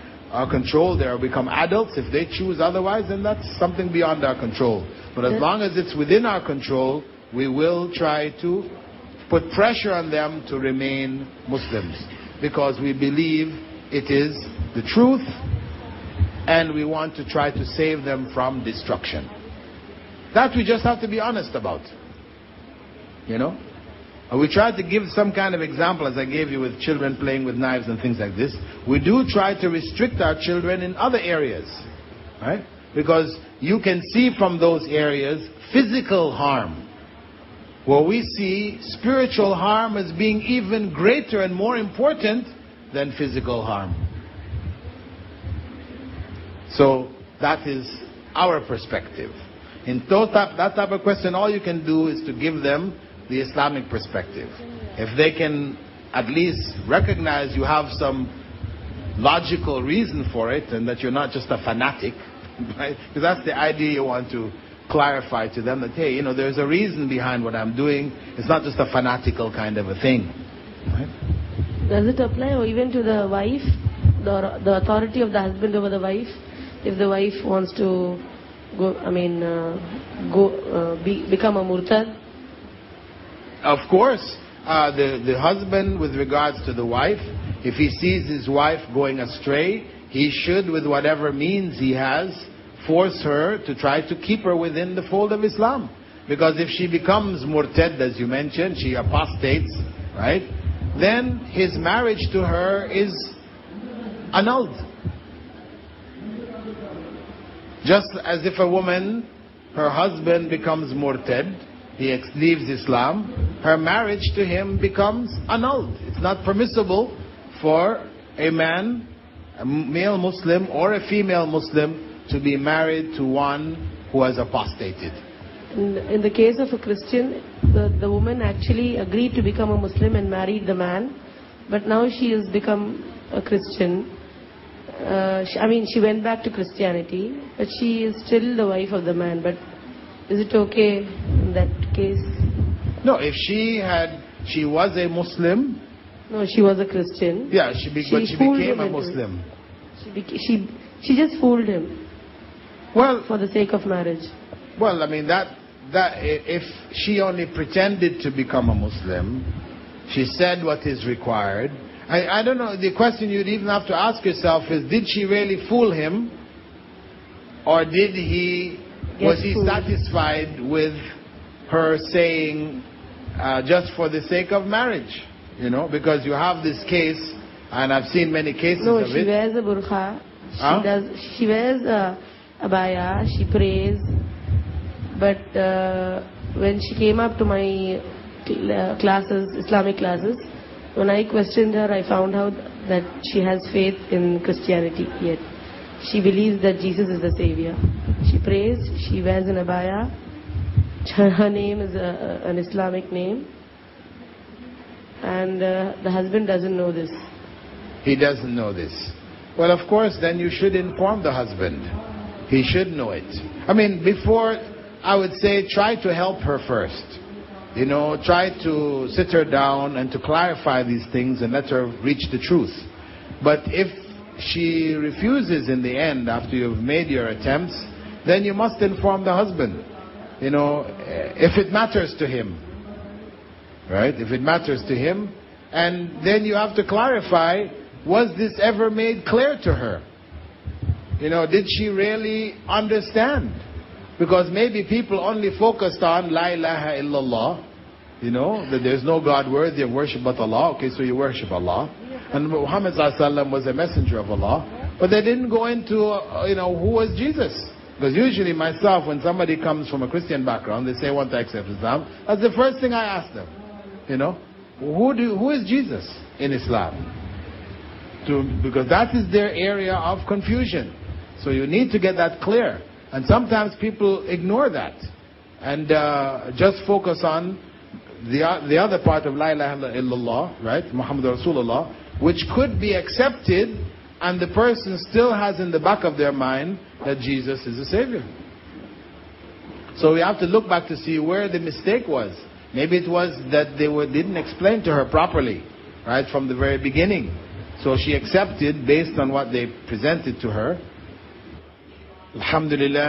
control, they become adults. If they choose otherwise, then that's something beyond our control. But as long as it's within our control, we will try to put pressure on them to remain Muslims. Because we believe it is the truth, and we want to try to save them from destruction. That we just have to be honest about. You know? And we try to give some kind of example, as I gave you with children playing with knives and things like this. We do try to restrict our children in other areas. Right? Because you can see from those areas physical harm, where we see spiritual harm as being even greater and more important than physical harm. So that is our perspective. In that type of question, all you can do is to give them the Islamic perspective. If they can at least recognize you have some logical reason for it, and that you're not just a fanatic, right? Because that's the idea you want to clarify to them, that hey, you know, there's a reason behind what I'm doing. It's not just a fanatical kind of a thing. Right? Does it apply even to the wife, the authority of the husband over the wife? If the wife wants to become a murtad? Of course, the husband, with regards to the wife, if he sees his wife going astray, he should, with whatever means he has, force her to try to keep her within the fold of Islam. Because if she becomes murtad, as you mentioned, she apostates, right? Then his marriage to her is annulled. Just as if a woman, her husband becomes murtad, he leaves Islam, her marriage to him becomes annulled. It's not permissible for a man, a male Muslim or a female Muslim, to be married to one who has apostated. In the case of a Christian, the woman actually agreed to become a Muslim and married the man, but now she has become a Christian. She went back to Christianity, but she is still the wife of the man. But is it okay in that case? No, if she was a Muslim. No, she was a Christian. Yeah, but she became a Muslim. She just fooled him. Well, for the sake of marriage. Well, that if she only pretended to become a Muslim, she said what is required. I don't know, the question you'd even have to ask yourself is, did she really fool him? Or was he satisfied with her saying just for the sake of marriage? You know, because you have this case, and I've seen many cases of it. No, she wears a burqa. She wears a abaya, she prays. But when she came up to my classes, Islamic classes, when I questioned her, I found out that she has faith in Christianity yet. She believes that Jesus is the Savior. She prays, she wears an abaya. Her name is an Islamic name. And the husband doesn't know this. He doesn't know this. Well, of course, then you should inform the husband. He should know it. Before, I would say, try to help her first. You know, try to sit her down and to clarify these things and let her reach the truth. But if she refuses in the end, after you've made your attempts, then you must inform the husband. You know, if it matters to him. Right? If it matters to him. And then you have to clarify, was this ever made clear to her? You know, did she really understand? Because maybe people only focused on La ilaha illallah, you know, that there's no God worthy of worship but Allah. Okay, so you worship Allah. And Muhammad was a messenger of Allah. But they didn't go into, who was Jesus? Because usually myself, when somebody comes from a Christian background, they say, I want to accept Islam. That's the first thing I ask them. You know, who is Jesus in Islam? Because that is their area of confusion. So you need to get that clear. And sometimes people ignore that and just focus on the other part of La ilaha illallah, right? Muhammad Rasulullah, which could be accepted, and the person still has in the back of their mind that Jesus is the Savior. So we have to look back to see where the mistake was. Maybe it was that they didn't explain to her properly, right, from the very beginning. So she accepted based on what they presented to her. Alhamdulillah.